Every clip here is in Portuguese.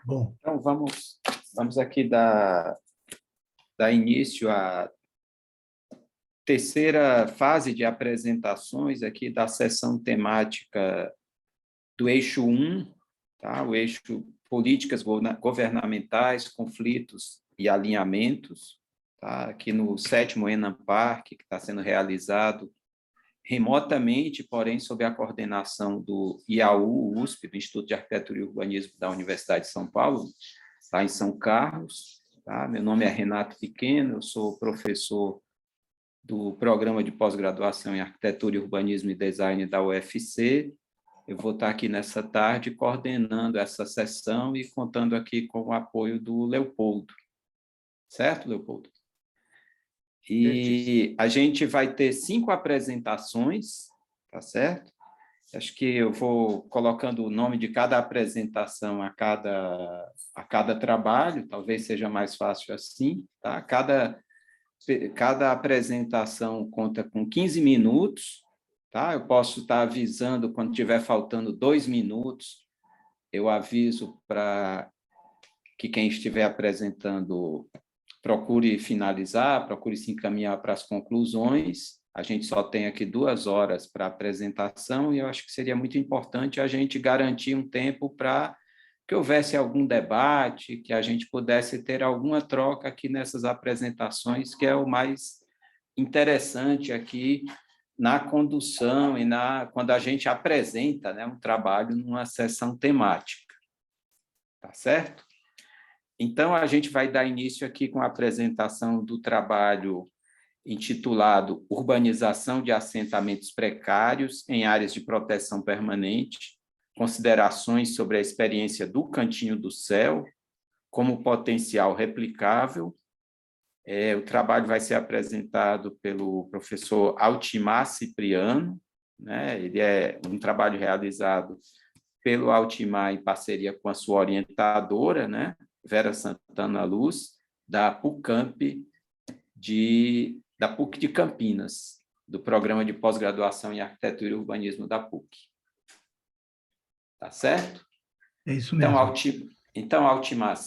Bom, Então, vamos aqui dar início à terceira fase de apresentações aqui da sessão temática do eixo 1, tá? O eixo políticas governamentais, conflitos e alinhamentos, tá? Aqui no 7º ENAM-Parc, que está sendo realizado remotamente, porém, sob a coordenação do IAU, USP, do Instituto de Arquitetura e Urbanismo da Universidade de São Paulo, lá em São Carlos. Tá? Meu nome é Renato Pequeno, eu sou professor do Programa de Pós-Graduação em Arquitetura e Urbanismo e Design da UFC. Eu vou estar aqui nessa tarde coordenando essa sessão e contando aqui com o apoio do Leopoldo. Certo, Leopoldo? E a gente vai ter 5 apresentações, tá certo? Acho que eu vou colocando o nome de cada apresentação a cada trabalho, talvez seja mais fácil assim, tá? Cada apresentação conta com 15 minutos, tá? Eu posso estar avisando quando estiver faltando 2 minutos, eu aviso para que quem estiver apresentando procure finalizar, procure se encaminhar para as conclusões. A gente só tem aqui 2 horas para a apresentação e eu acho que seria muito importante a gente garantir um tempo para que houvesse algum debate, que a gente pudesse ter alguma troca aqui nessas apresentações, que é o mais interessante aqui na condução e quando a gente apresenta, né, um trabalho numa sessão temática. Tá certo? Então, a gente vai dar início aqui com a apresentação do trabalho intitulado Urbanização de Assentamentos Precários em Áreas de Proteção Permanente, considerações sobre a experiência do Cantinho do Céu como potencial replicável. O trabalho vai ser apresentado pelo professor Altimar Cipriano, né? Ele é um trabalho realizado pelo Altimar em parceria com a sua orientadora, né? Vera Santana Luz, da PUCamp, da PUC de Campinas, do Programa de Pós-Graduação em Arquitetura e Urbanismo da PUC. Tá certo? É isso mesmo. Então, Altimar,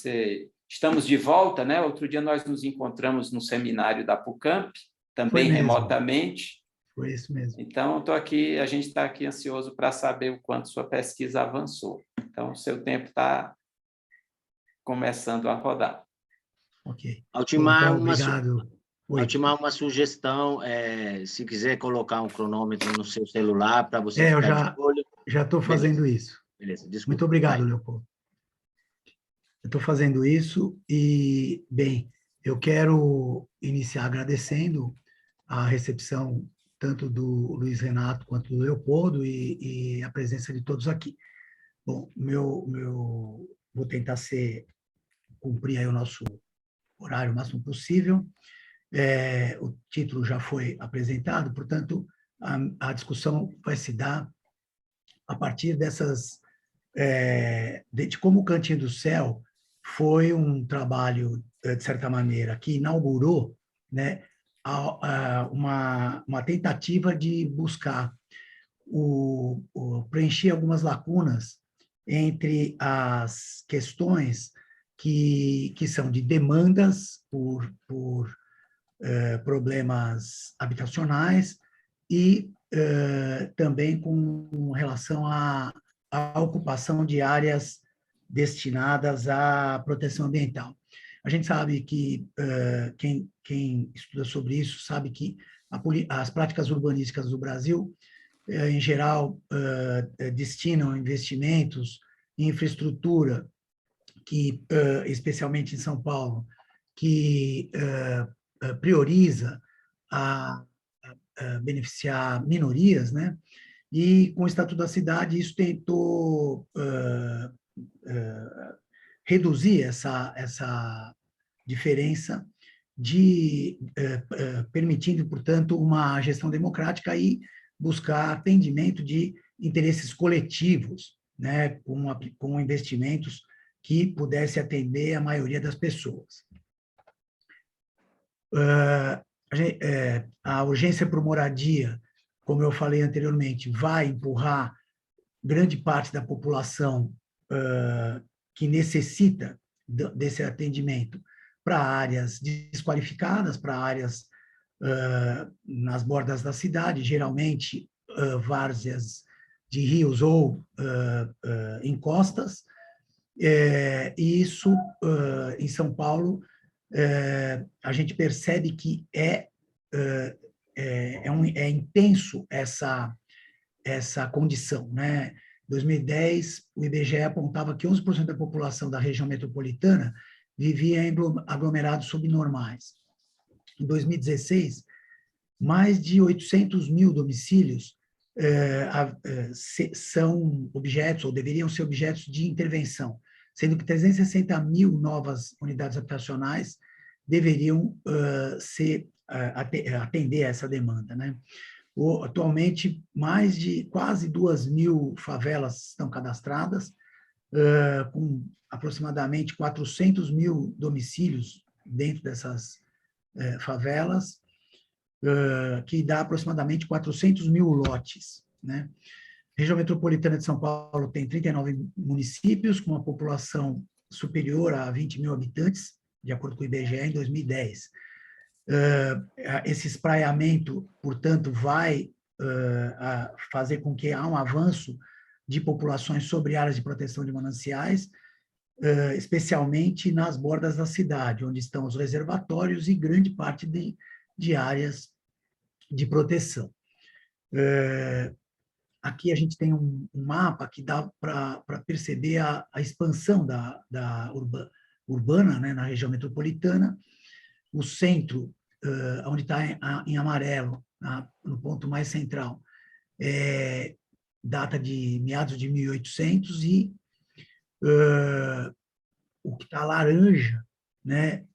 estamos de volta, né? Outro dia nós nos encontramos no seminário da PUCamp, também remotamente. Foi isso mesmo. Então, a gente está aqui ansioso para saber o quanto sua pesquisa avançou. Então, o seu tempo está começando a rodar. Ok. Altimar, obrigado. Altimar, uma sugestão, se quiser colocar um cronômetro no seu celular para você eu ficar de olho. já estou fazendo isso. Beleza, desculpa. Muito obrigado, Leopoldo. Eu estou fazendo isso e, bem, eu quero iniciar agradecendo a recepção tanto do Luiz Renato quanto do Leopoldo e a presença de todos aqui. Bom, vou tentar cumprir aí o nosso horário o máximo possível. O título já foi apresentado, portanto, a discussão vai se dar a partir de como o Cantinho do Céu foi um trabalho, de certa maneira, que inaugurou, né, uma tentativa de buscar preencher algumas lacunas entre as questões que são de demandas por problemas habitacionais e também com relação à ocupação de áreas destinadas à proteção ambiental. A gente sabe que, quem estuda sobre isso, sabe que as práticas urbanísticas do Brasil, em geral, destinam investimentos em infraestrutura, que, especialmente em São Paulo, que prioriza a beneficiar minorias, né? E com o Estatuto da Cidade, isso tentou reduzir essa diferença, permitindo, portanto, uma gestão democrática e buscar atendimento de interesses coletivos, né, com investimentos que pudesse atender a maioria das pessoas. A urgência por moradia, como eu falei anteriormente, vai empurrar grande parte da população que necessita desse atendimento para áreas desqualificadas, para áreas nas bordas da cidade, geralmente várzeas de rios ou encostas, e isso, em São Paulo, a gente percebe que é intenso essa condição, né? Em 2010, o IBGE apontava que 11% da população da região metropolitana vivia em aglomerados subnormais. Em 2016, mais de 800 mil domicílios são objetos, ou deveriam ser objetos de intervenção, sendo que 360 mil novas unidades habitacionais deveriam atender a essa demanda, né? Atualmente, mais de quase 2.000 favelas estão cadastradas, com aproximadamente 400 mil domicílios dentro dessas favelas, que dá aproximadamente 400 mil lotes, né? A região metropolitana de São Paulo tem 39 municípios, com uma população superior a 20 mil habitantes, de acordo com o IBGE, em 2010. Esse espraiamento, portanto, vai fazer com que há um avanço de populações sobre áreas de proteção de mananciais, especialmente nas bordas da cidade, onde estão os reservatórios e grande parte de áreas de proteção. Aqui a gente tem um mapa que dá para perceber a expansão da urbana, né, na região metropolitana. O centro, onde está em amarelo, no ponto mais central, data de meados de 1800, e o que está laranja, né,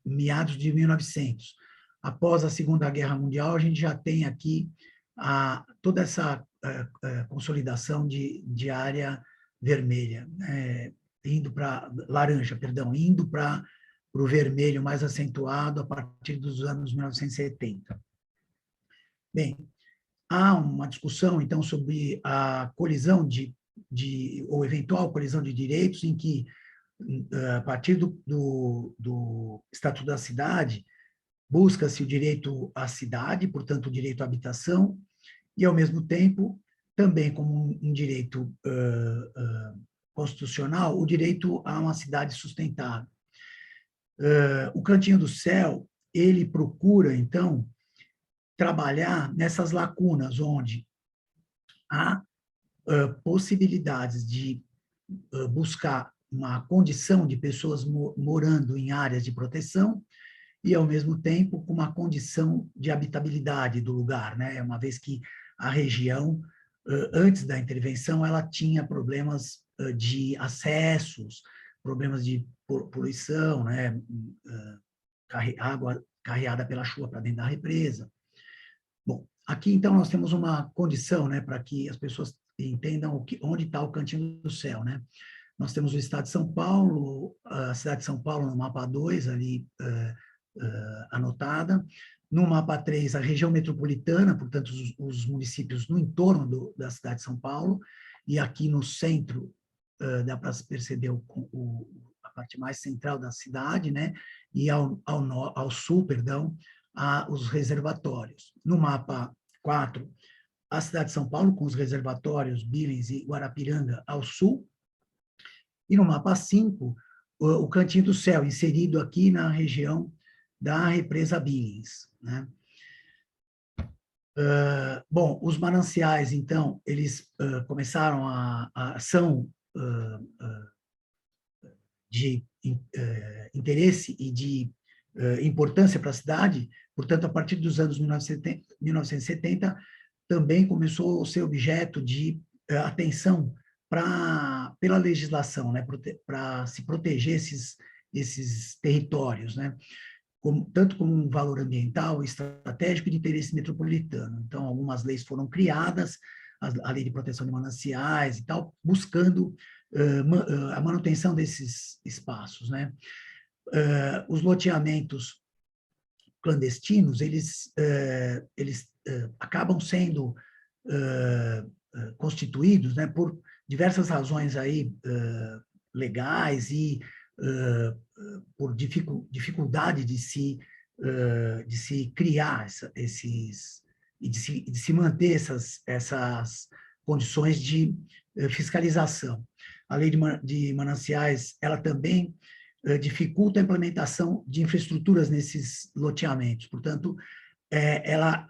meados de 1900. Após a Segunda Guerra Mundial, a gente já tem aqui toda essa consolidação de área vermelha, indo para laranja, perdão, indo para o vermelho mais acentuado a partir dos anos 1970. Bem, há uma discussão, então, sobre a colisão ou eventual colisão de direitos, em que, a partir do Estatuto da Cidade, busca-se o direito à cidade, portanto, o direito à habitação, e, ao mesmo tempo, também como um direito constitucional, o direito a uma cidade sustentável. O Cantinho do Céu, ele procura, então, trabalhar nessas lacunas, onde há possibilidades de buscar uma condição de pessoas morando em áreas de proteção, e, ao mesmo tempo, com uma condição de habitabilidade do lugar, né? Uma vez que a região, antes da intervenção, ela tinha problemas de acessos, problemas de poluição, né? Água carreada pela chuva para dentro da represa. Bom, aqui, então, nós temos uma condição, né, para que as pessoas entendam onde está o Cantinho do Céu, né? Nós temos o estado de São Paulo, a cidade de São Paulo no mapa 2, ali, anotada. No mapa 3, a região metropolitana, portanto, os municípios no entorno da cidade de São Paulo, e aqui no centro, dá para se perceber a parte mais central da cidade, né? E ao sul, perdão, os reservatórios. No mapa 4, a cidade de São Paulo, com os reservatórios Billings e Guarapiranga ao sul, e no mapa 5, o Cantinho do Céu, inserido aqui na região da represa Billings, né? Bom, os mananciais, então, eles começaram são de interesse e de importância para a cidade, portanto, a partir dos anos 1970, também começou a ser objeto de atenção pela legislação, né, para se proteger esses territórios, né, tanto como um valor ambiental, estratégico e de interesse metropolitano. Então, algumas leis foram criadas, a Lei de Proteção de Mananciais e tal, buscando a manutenção desses espaços, né. Os loteamentos clandestinos, eles acabam sendo constituídos, né, por diversas razões aí legais e por dificuldade de se criar esses e de se manter essas condições de fiscalização. A lei de mananciais, ela também dificulta a implementação de infraestruturas nesses loteamentos. Portanto, ela,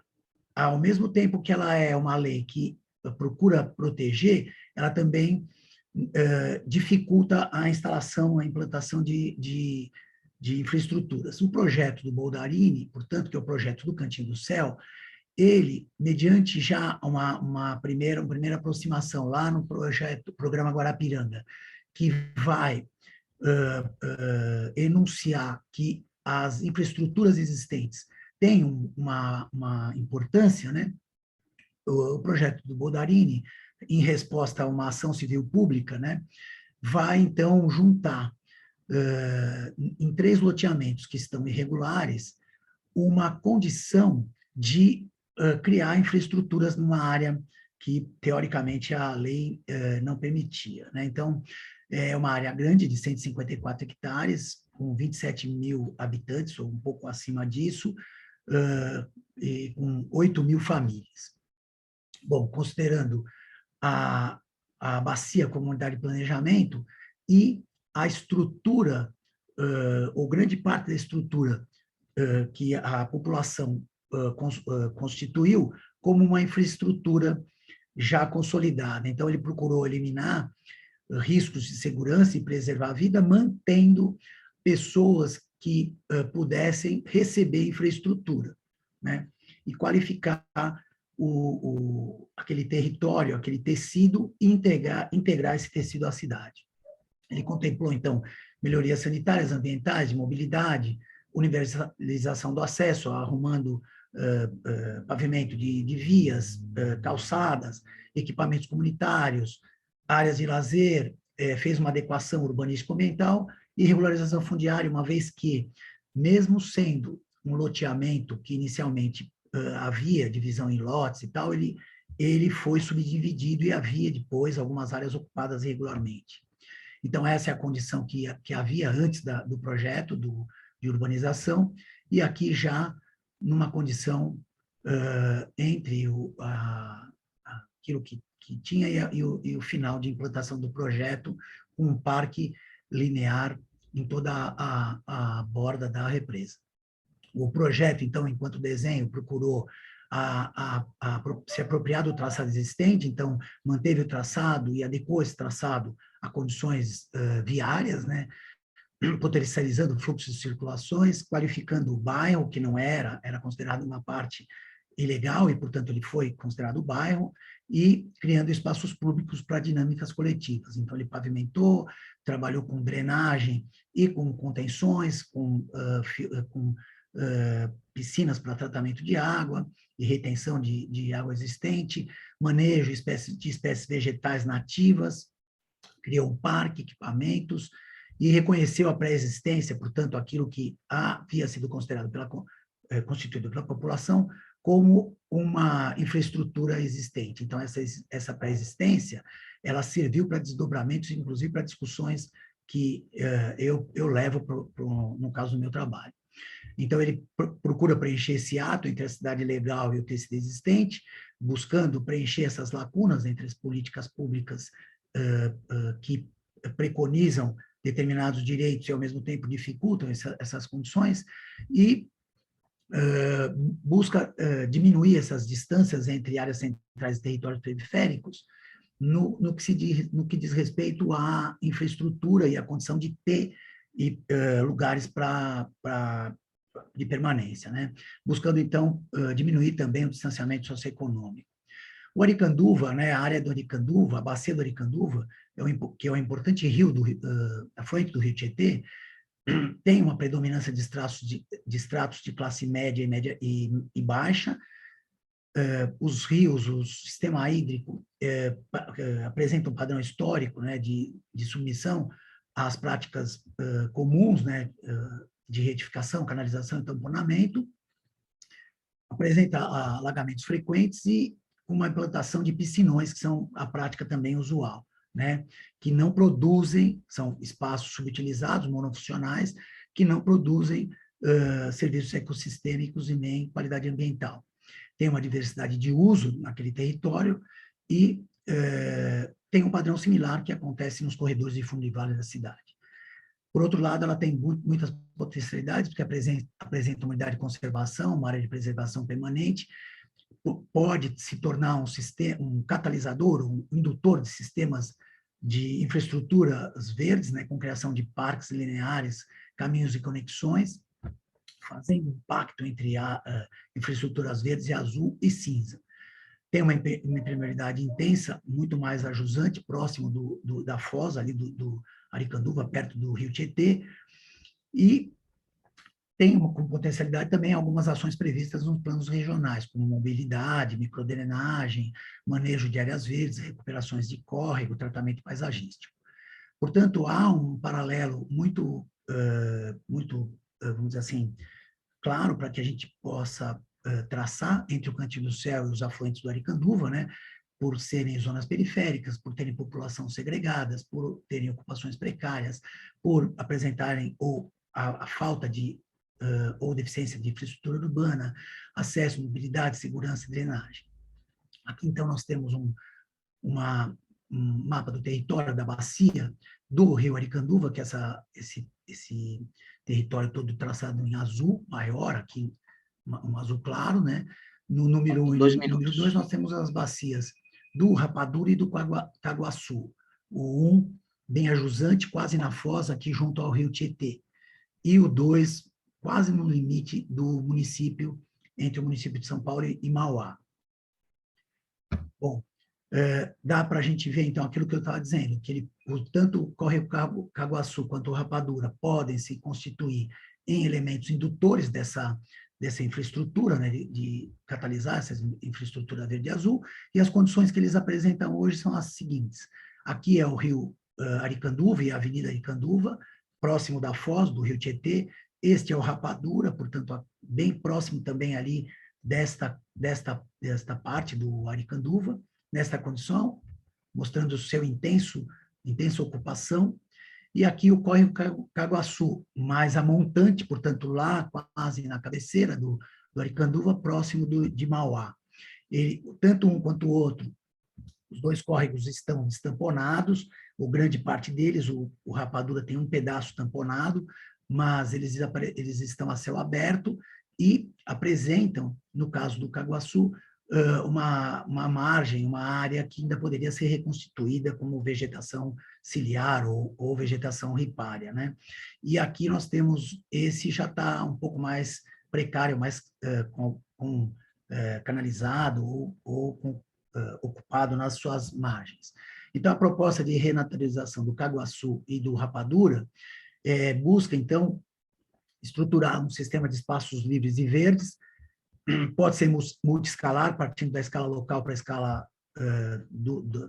ao mesmo tempo que ela é uma lei que procura proteger, ela também dificulta a instalação, a implantação de infraestruturas. O projeto do Boldarini, portanto, que é o projeto do Cantinho do Céu, ele, mediante já uma primeira aproximação lá no programa Guarapiranga, que vai enunciar que as infraestruturas existentes têm uma importância, né? O projeto do Boldarini, em resposta a uma ação civil pública, né, vai, então, juntar em 3 loteamentos que estão irregulares uma condição de criar infraestruturas numa área que, teoricamente, a lei não permitia, né? Então, é uma área grande, de 154 hectares, com 27 mil habitantes, ou um pouco acima disso, e com 8 mil famílias. Bom, considerando a bacia como unidade de planejamento e a estrutura, ou grande parte da estrutura que a população constituiu como uma infraestrutura já consolidada. Então, ele procurou eliminar riscos de segurança e preservar a vida, mantendo pessoas que pudessem receber infraestrutura, né? E qualificar aquele território, aquele tecido, e integrar esse tecido à cidade. Ele contemplou, então, melhorias sanitárias, ambientais, de mobilidade, universalização do acesso, arrumando pavimento de vias, calçadas, equipamentos comunitários, áreas de lazer, fez uma adequação urbanístico-ambiental e regularização fundiária, uma vez que, mesmo sendo um loteamento que inicialmente havia divisão em lotes e tal, ele foi subdividido e havia depois algumas áreas ocupadas irregularmente. Então, essa é a condição que havia antes do projeto de urbanização, e aqui já numa condição entre aquilo que tinha e o final de implantação do projeto, com um parque linear em toda a borda da represa. O projeto, então, enquanto desenho, procurou se apropriar do traçado existente, então, manteve o traçado e adequou esse traçado a condições viárias, né? Potencializando o fluxo de circulações, qualificando o bairro, que não era considerado uma parte ilegal e, portanto, ele foi considerado bairro, e criando espaços públicos para dinâmicas coletivas. Então, ele pavimentou, trabalhou com drenagem e com contenções, com piscinas para tratamento de água e retenção de água existente, manejo de espécies vegetais nativas, criou um parque, equipamentos, e reconheceu a pré-existência, portanto, aquilo que havia sido constituído pela população, como uma infraestrutura existente. Então, essa pré-existência, ela serviu para desdobramentos, inclusive para discussões que eu levo no caso do meu trabalho. Então, ele procura preencher esse ato entre a cidade legal e o tecido existente, buscando preencher essas lacunas entre as políticas públicas que preconizam determinados direitos e, ao mesmo tempo, dificultam essas condições, e busca diminuir essas distâncias entre áreas centrais e territórios periféricos, no que diz respeito à infraestrutura e à condição de ter lugares de permanência, né? Buscando, então, diminuir também o distanciamento socioeconômico. O Aricanduva, né, a área do Aricanduva, a bacia do Aricanduva, que é um importante rio afluente do Rio Tietê, tem uma predominância de estratos de classe média e baixa. Os rios, o sistema hídrico apresenta um padrão histórico, né, de submissão às práticas comuns, né, de retificação, canalização e tamponamento, apresenta alagamentos frequentes e uma implantação de piscinões, que são a prática também usual. né, que não produzem, são espaços subutilizados, monofuncionais, que não produzem serviços ecossistêmicos e nem qualidade ambiental. Tem uma diversidade de uso naquele território e tem um padrão similar que acontece nos corredores de fundo e vale da cidade. Por outro lado, ela tem muitas potencialidades, porque apresenta uma unidade de conservação, uma área de preservação permanente, pode se tornar um catalisador, um indutor de sistemas de infraestruturas verdes, né, com criação de parques lineares, caminhos e conexões, fazendo um pacto entre infraestruturas verdes e azul e cinza. Tem uma impermeabilidade intensa, muito mais ajusante, próximo da foz, ali do Aricanduva, perto do rio Tietê, e tem com potencialidade também algumas ações previstas nos planos regionais, como mobilidade, microdrenagem, manejo de áreas verdes, recuperações de córrego, tratamento paisagístico. Portanto, há um paralelo muito, vamos dizer assim, claro, para que a gente possa traçar entre o Cantinho do Céu e os afluentes do Aricanduva, né, por serem zonas periféricas, por terem população segregadas, por terem ocupações precárias, por apresentarem a falta de ou deficiência de infraestrutura urbana, acesso, mobilidade, segurança e drenagem. Aqui, então, nós temos um mapa do território da bacia do rio Aricanduva, que é esse território todo traçado em azul, maior, aqui um azul claro, né? No número 1 e no número 2, nós temos as bacias do Rapadura e do Caguaçu. O 1, bem ajusante, quase na foz, aqui junto ao rio Tietê. E o 2, quase no limite do município, entre o município de São Paulo e Mauá. Bom, dá para a gente ver, então, aquilo que eu estava dizendo, que tanto o Córrego Caguaçu quanto o Rapadura podem se constituir em elementos indutores dessa infraestrutura, né, de catalisar essa infraestrutura verde e azul, e as condições que eles apresentam hoje são as seguintes. Aqui é o rio Aricanduva e a Avenida Aricanduva, próximo da foz do rio Tietê. Este é o Rapadura, portanto, bem próximo também ali desta parte do Aricanduva, nesta condição, mostrando sua intensa ocupação. E aqui o Córrego Caguaçu, mais a montante, portanto, lá quase na cabeceira do Aricanduva, próximo de Mauá. Tanto um quanto o outro, os dois córregos estão estamponados, ou grande parte deles, o Rapadura tem um pedaço tamponado, mas eles estão a céu aberto e apresentam, no caso do Caguaçu, uma margem, uma área que ainda poderia ser reconstituída como vegetação ciliar ou vegetação ripária, né? E aqui nós temos, esse já está um pouco mais precário, mais canalizado ou ocupado nas suas margens. Então, a proposta de renaturalização do Caguaçu e do Rapadura busca, então, estruturar um sistema de espaços livres e verdes, pode ser multiescalar, partindo da escala local para a escala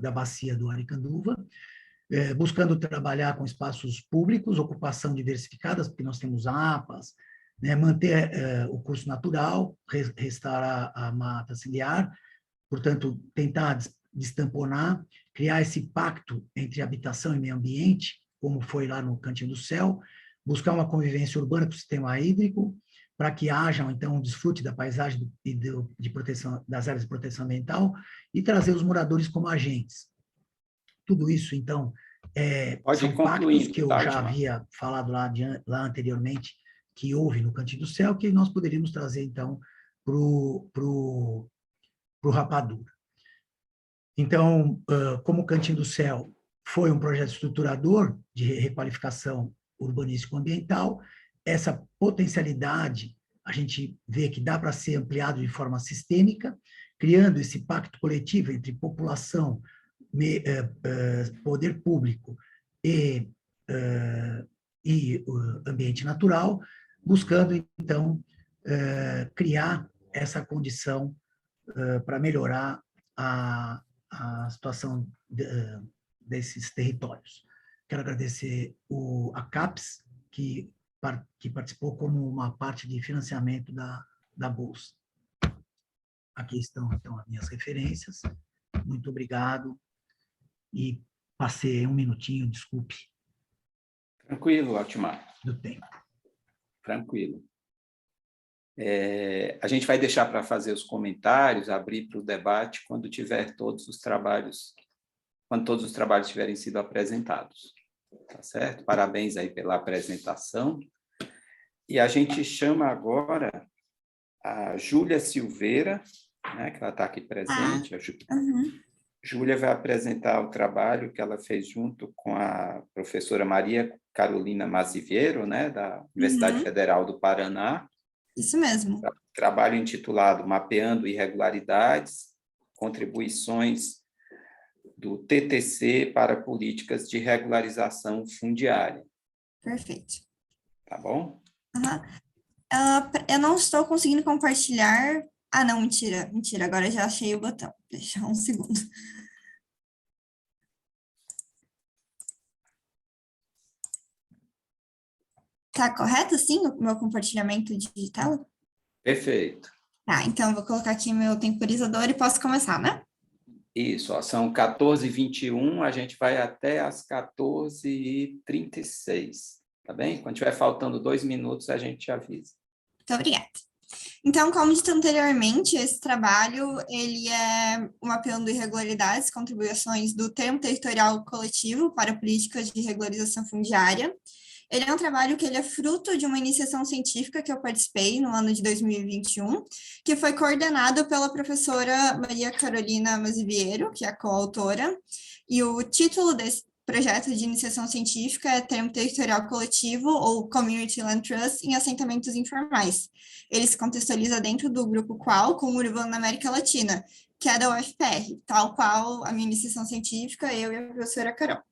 da bacia do Aricanduva, buscando trabalhar com espaços públicos, ocupação diversificadas, porque nós temos APAs, né, manter o curso natural, restaurar a mata ciliar, portanto, tentar destamponar, criar esse pacto entre habitação e meio ambiente, como foi lá no Cantinho do Céu, buscar uma convivência urbana com o sistema hídrico, para que haja, então, um desfrute da paisagem e de proteção, das áreas de proteção ambiental, e trazer os moradores como agentes. Tudo isso, então, são pactos que eu já havia falado lá anteriormente, que houve no Cantinho do Céu, que nós poderíamos trazer, então, para o Rapadura. Então, como o Cantinho do Céu foi um projeto estruturador de requalificação urbanístico-ambiental, essa potencialidade a gente vê que dá para ser ampliado de forma sistêmica, criando esse pacto coletivo entre população, poder público e ambiente natural, buscando, então, criar essa condição para melhorar a situação desses territórios. Quero agradecer a CAPES, que participou como uma parte de financiamento da Bolsa. Aqui estão, então, as minhas referências. Muito obrigado e passei 1 minutinho, desculpe. Tranquilo, Altimar. Do tempo. Tranquilo. A gente vai deixar para fazer os comentários, abrir para o debate quando todos os trabalhos tiverem sido apresentados. Tá certo? Parabéns aí pela apresentação. E a gente chama agora a Júlia Silveira, né, que ela está aqui presente. Júlia vai apresentar o trabalho que ela fez junto com a professora Maria Carolina Maziviero, né, da Universidade Federal do Paraná. Isso mesmo. Trabalho intitulado Mapeando Irregularidades, Contribuições do TTC para Políticas de Regularização Fundiária. Perfeito. Tá bom? Eu não estou conseguindo compartilhar. Ah, não, mentira, agora já achei o botão. Deixa um segundo. Tá correto, sim, o meu compartilhamento de tela? Perfeito. Tá, então eu vou colocar aqui meu temporizador e posso começar, né? Isso, ó, são 14h21, a gente vai até às 14h36, tá bem? Quando tiver faltando 2 minutos, a gente te avisa. Muito obrigada. Então, como dito anteriormente, esse trabalho, ele é mapeando irregularidades, contribuições do termo territorial coletivo para políticas de regularização fundiária. Ele é um trabalho que ele é fruto de uma iniciação científica que eu participei no ano de 2021, que foi coordenado pela professora Maria Carolina Maziviero, que é a coautora, e o título desse projeto de iniciação científica é Termo Territorial Coletivo, ou Community Land Trust, em assentamentos informais. Ele se contextualiza dentro do grupo Qual, como urbano na América Latina, que é da UFPR, tal qual a minha iniciação científica, eu e a professora Carol.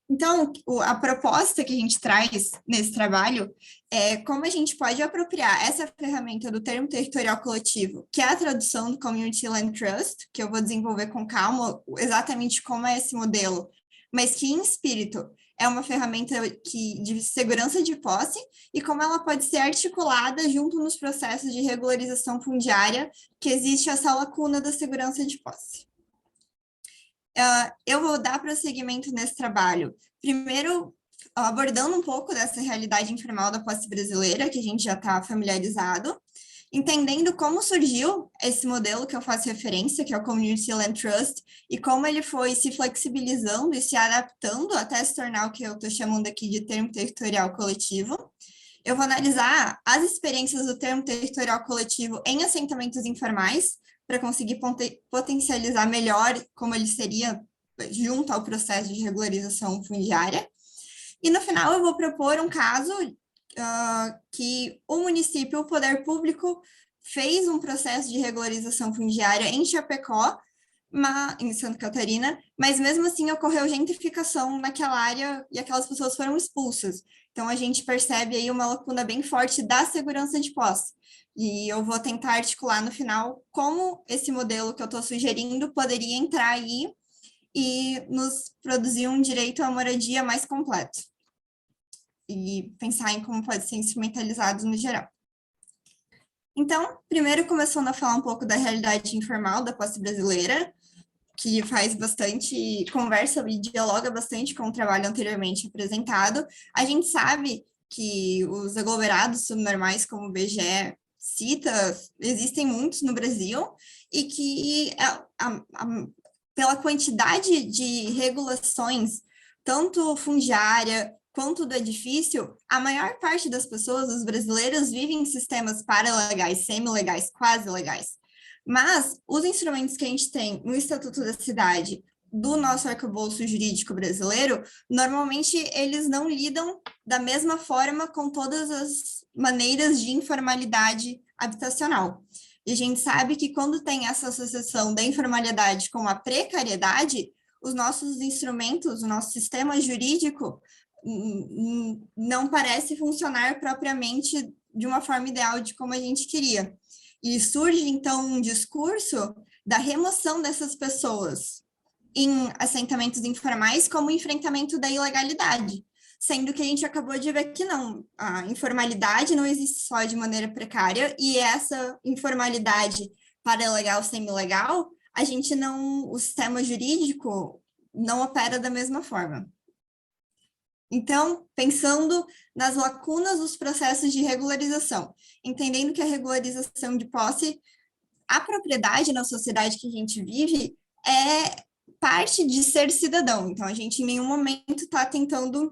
Então, a proposta que a gente traz nesse trabalho é como a gente pode apropriar essa ferramenta do termo territorial coletivo, que é a tradução do Community Land Trust, que eu vou desenvolver com calma exatamente como é esse modelo, mas que, em espírito, é uma ferramenta de segurança de posse e como ela pode ser articulada junto nos processos de regularização fundiária, que existe essa lacuna da segurança de posse. Eu vou dar prosseguimento nesse trabalho, primeiro abordando um pouco dessa realidade informal da posse brasileira, que a gente já está familiarizado, entendendo como surgiu esse modelo que eu faço referência, que é o Community Land Trust, e como ele foi se flexibilizando e se adaptando até se tornar o que eu estou chamando aqui de termo territorial coletivo. Eu vou analisar as experiências do termo territorial coletivo em assentamentos informais, para conseguir potencializar melhor como ele seria junto ao processo de regularização fundiária. E, no final, eu vou propor um caso que o município, o poder público, fez um processo de regularização fundiária em Chapecó, em Santa Catarina, mas mesmo assim ocorreu gentrificação naquela área e aquelas pessoas foram expulsas. Então, a gente percebe aí uma lacuna bem forte da segurança de posse. E eu vou tentar articular no final como esse modelo que eu estou sugerindo poderia entrar aí e nos produzir um direito à moradia mais completo. E pensar em como pode ser instrumentalizado no geral. Então, primeiro começando a falar um pouco da realidade informal da posse brasileira, que faz bastante, conversa e dialoga bastante com o trabalho anteriormente apresentado. A gente sabe que os aglomerados subnormais, como o BGE cita, existem muitos no Brasil, e que pela quantidade de regulações, tanto fundiária quanto do edifício, a maior parte das pessoas, os brasileiros, vivem em sistemas paralegais, semi-legais, quase legais. Mas os instrumentos que a gente tem no Estatuto da Cidade, do nosso arcabouço jurídico brasileiro, normalmente eles não lidam da mesma forma com todas as maneiras de informalidade habitacional. E a gente sabe que quando tem essa associação da informalidade com a precariedade, os nossos instrumentos, o nosso sistema jurídico não parece funcionar propriamente de uma forma ideal de como a gente queria. E surge, então, um discurso da remoção dessas pessoas em assentamentos informais como enfrentamento da ilegalidade, sendo que a gente acabou de ver que não, a informalidade não existe só de maneira precária, e essa informalidade para legal, semi-legal, a gente não, o sistema jurídico não opera da mesma forma. Então, pensando nas lacunas dos processos de regularização, entendendo que a regularização de posse, a propriedade na sociedade que a gente vive é parte de ser cidadão. Então, a gente em nenhum momento está tentando...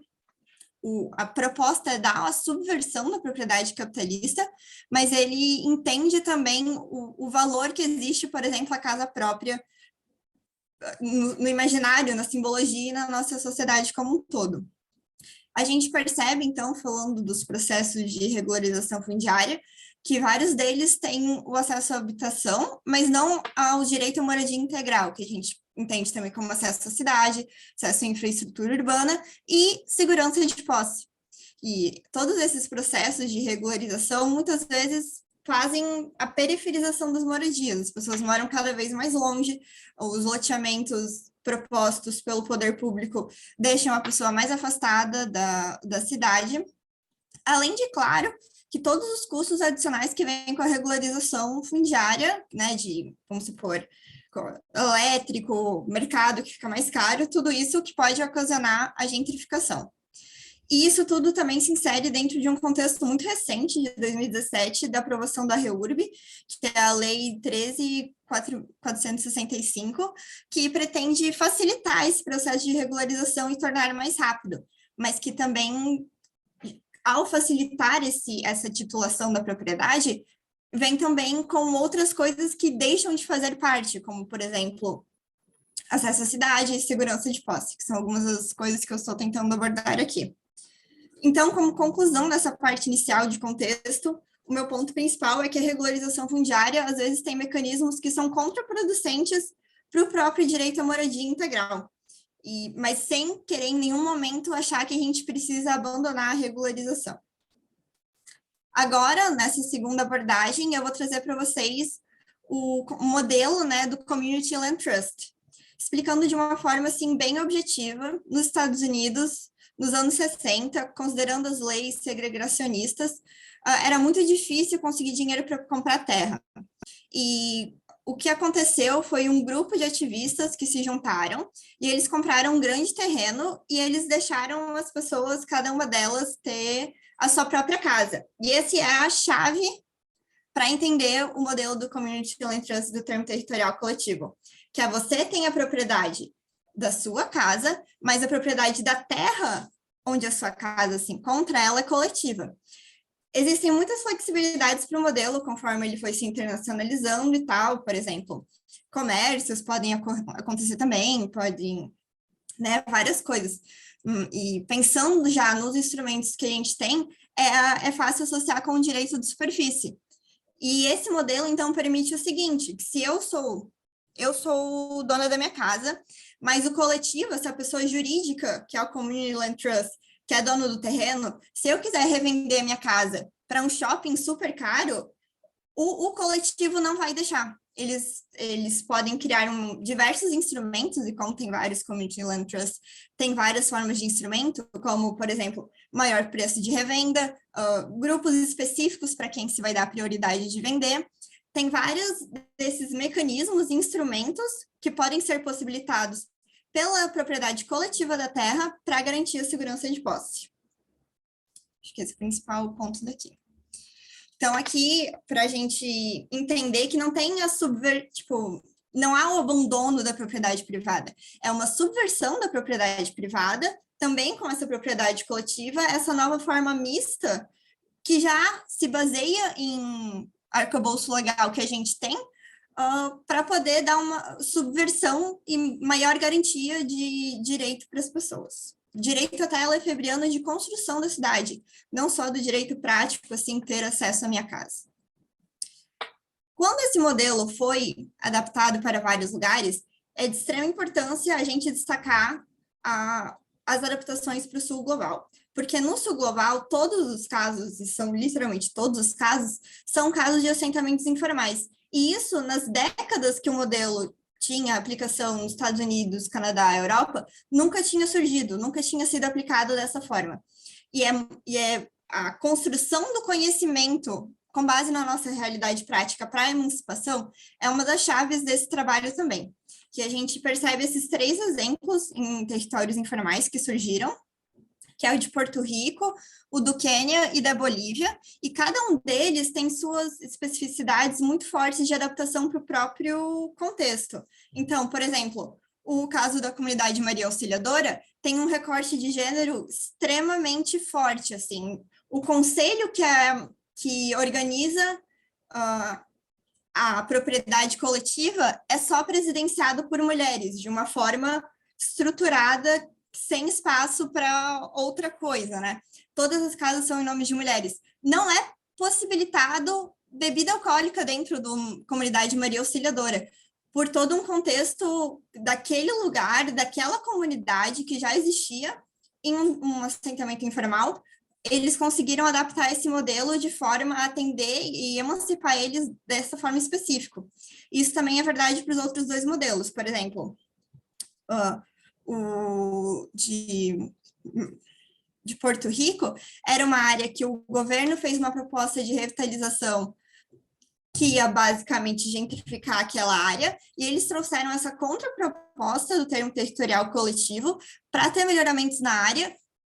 A proposta é dar a subversão da propriedade capitalista, mas ele entende também o valor que existe, por exemplo, a casa própria no imaginário, na simbologia e na nossa sociedade como um todo. A gente percebe, então, falando dos processos de regularização fundiária, que vários deles têm o acesso à habitação, mas não ao direito à moradia integral, que a gente entende também como acesso à cidade, acesso à infraestrutura urbana e segurança de posse. E todos esses processos de regularização, muitas vezes, fazem a periferização das moradias. As pessoas moram cada vez mais longe, os loteamentos propostos pelo poder público deixam a pessoa mais afastada da cidade, além de, claro, que todos os custos adicionais que vêm com a regularização fundiária, né, de, vamos supor, elétrico, mercado que fica mais caro, tudo isso que pode ocasionar a gentrificação. E isso tudo também se insere dentro de um contexto muito recente, de 2017, da aprovação da REURB, que é a Lei 13.465, que pretende facilitar esse processo de regularização e tornar mais rápido, mas que também, ao facilitar essa titulação da propriedade, vem também com outras coisas que deixam de fazer parte, como, por exemplo, acesso à cidade e segurança de posse, que são algumas das coisas que eu estou tentando abordar aqui. Então, como conclusão dessa parte inicial de contexto, o meu ponto principal é que a regularização fundiária, às vezes, tem mecanismos que são contraproducentes para o próprio direito à moradia integral, mas sem querer em nenhum momento achar que a gente precisa abandonar a regularização. Agora, nessa segunda abordagem, eu vou trazer para vocês o modelo, né, do Community Land Trust, explicando de uma forma assim, bem objetiva, nos Estados Unidos, nos anos 60, considerando as leis segregacionistas, era muito difícil conseguir dinheiro para comprar terra. E o que aconteceu foi um grupo de ativistas que se juntaram e eles compraram um grande terreno e eles deixaram as pessoas, cada uma delas, ter a sua própria casa. E essa é a chave para entender o modelo do Community Land Trust do termo territorial coletivo, que é você tem a propriedade da sua casa, mas a propriedade da terra onde a sua casa se encontra, ela é coletiva. Existem muitas flexibilidades para o modelo, conforme ele foi se internacionalizando e tal, por exemplo, comércios podem acontecer também, podem, né, várias coisas. E pensando já nos instrumentos que a gente tem, é fácil associar com o direito de superfície. E esse modelo, então, permite o seguinte, que se eu sou dona da minha casa, mas o coletivo, essa pessoa jurídica, que é o Community Land Trust, que é dono do terreno, se eu quiser revender a minha casa para um shopping super caro, o coletivo não vai deixar. Eles podem criar diversos instrumentos, e como tem vários Community Land Trust, tem várias formas de instrumento, como, por exemplo, maior preço de revenda, grupos específicos para quem se vai dar prioridade de vender. Tem vários desses mecanismos e instrumentos que podem ser possibilitados pela propriedade coletiva da terra para garantir a segurança de posse. Acho que esse é o principal ponto daqui. Então, aqui, para a gente entender que não tem não há o abandono da propriedade privada, é uma subversão da propriedade privada, também com essa propriedade coletiva, essa nova forma mista, que já se baseia em arcabouço legal que a gente tem, para poder dar uma subversão e maior garantia de direito para as pessoas. Direito até lefebriano de construção da cidade, não só do direito prático, assim, ter acesso à minha casa. Quando esse modelo foi adaptado para vários lugares, é de extrema importância a gente destacar as adaptações para o sul global. Porque no sul global, todos os casos, e são literalmente todos os casos, são casos de assentamentos informais. E isso, nas décadas que o modelo tinha aplicação nos Estados Unidos, Canadá, Europa, nunca tinha surgido, nunca tinha sido aplicado dessa forma. E é a construção do conhecimento com base na nossa realidade prática para a emancipação, é uma das chaves desse trabalho também, que a gente percebe esses 3 exemplos em territórios informais que surgiram, que é o de Porto Rico, o do Quênia e da Bolívia, e cada um deles tem suas especificidades muito fortes de adaptação para o próprio contexto. Então, por exemplo, o caso da comunidade Maria Auxiliadora tem um recorte de gênero extremamente forte, assim. O conselho que organiza a propriedade coletiva é só presidenciado por mulheres, de uma forma estruturada, sem espaço para outra coisa, né? Todas as casas são em nome de mulheres. Não é possibilitado bebida alcoólica dentro da comunidade Maria Auxiliadora, por todo um contexto daquele lugar, daquela comunidade que já existia em um assentamento informal. Eles conseguiram adaptar esse modelo de forma a atender e emancipar eles dessa forma específica. Isso também é verdade para os outros 2 modelos. Por exemplo, o de Porto Rico era uma área que o governo fez uma proposta de revitalização que ia basicamente gentrificar aquela área, e eles trouxeram essa contraproposta do termo territorial coletivo para ter melhoramentos na área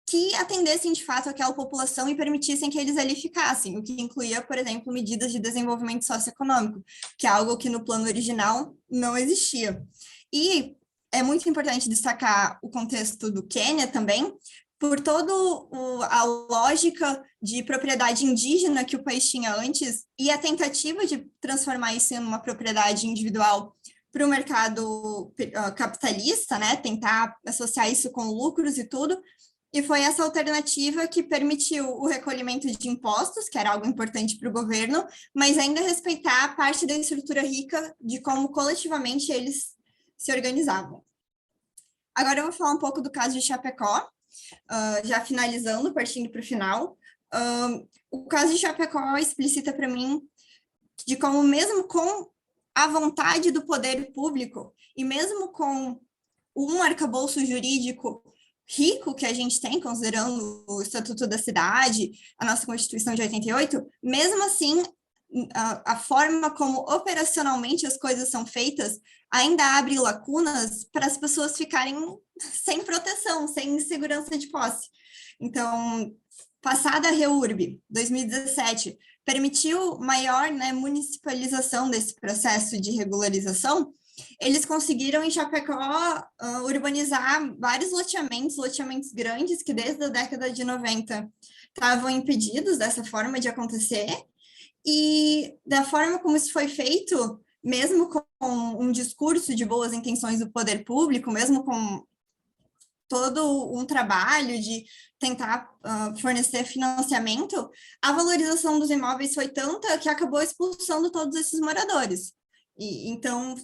que atendessem de fato aquela população e permitissem que eles ali ficassem, o que incluía, por exemplo, medidas de desenvolvimento socioeconômico, que é algo que no plano original não existia. E é muito importante destacar o contexto do Quênia também, por toda a lógica de propriedade indígena que o país tinha antes e a tentativa de transformar isso em uma propriedade individual para o mercado capitalista, né? Tentar associar isso com lucros e tudo. E foi essa alternativa que permitiu o recolhimento de impostos, que era algo importante para o governo, mas ainda respeitar a parte da estrutura rica de como coletivamente eles se organizavam. Agora eu vou falar um pouco do caso de Chapecó, já finalizando, partindo para o final. O caso de Chapecó explicita para mim de como mesmo com a vontade do poder público e mesmo com um arcabouço jurídico rico que a gente tem, considerando o Estatuto da Cidade, a nossa Constituição de 88, mesmo assim, a forma como operacionalmente as coisas são feitas ainda abre lacunas para as pessoas ficarem sem proteção, sem segurança de posse. Então, passada a REURB, 2017, permitiu maior, né, municipalização desse processo de regularização. Eles conseguiram, em Chapecó, urbanizar vários loteamentos grandes, que desde a década de 90 estavam impedidos dessa forma de acontecer, e da forma como isso foi feito, mesmo com um discurso de boas intenções do poder público, mesmo com todo um trabalho de tentar fornecer financiamento, a valorização dos imóveis foi tanta que acabou expulsando todos esses moradores. Então,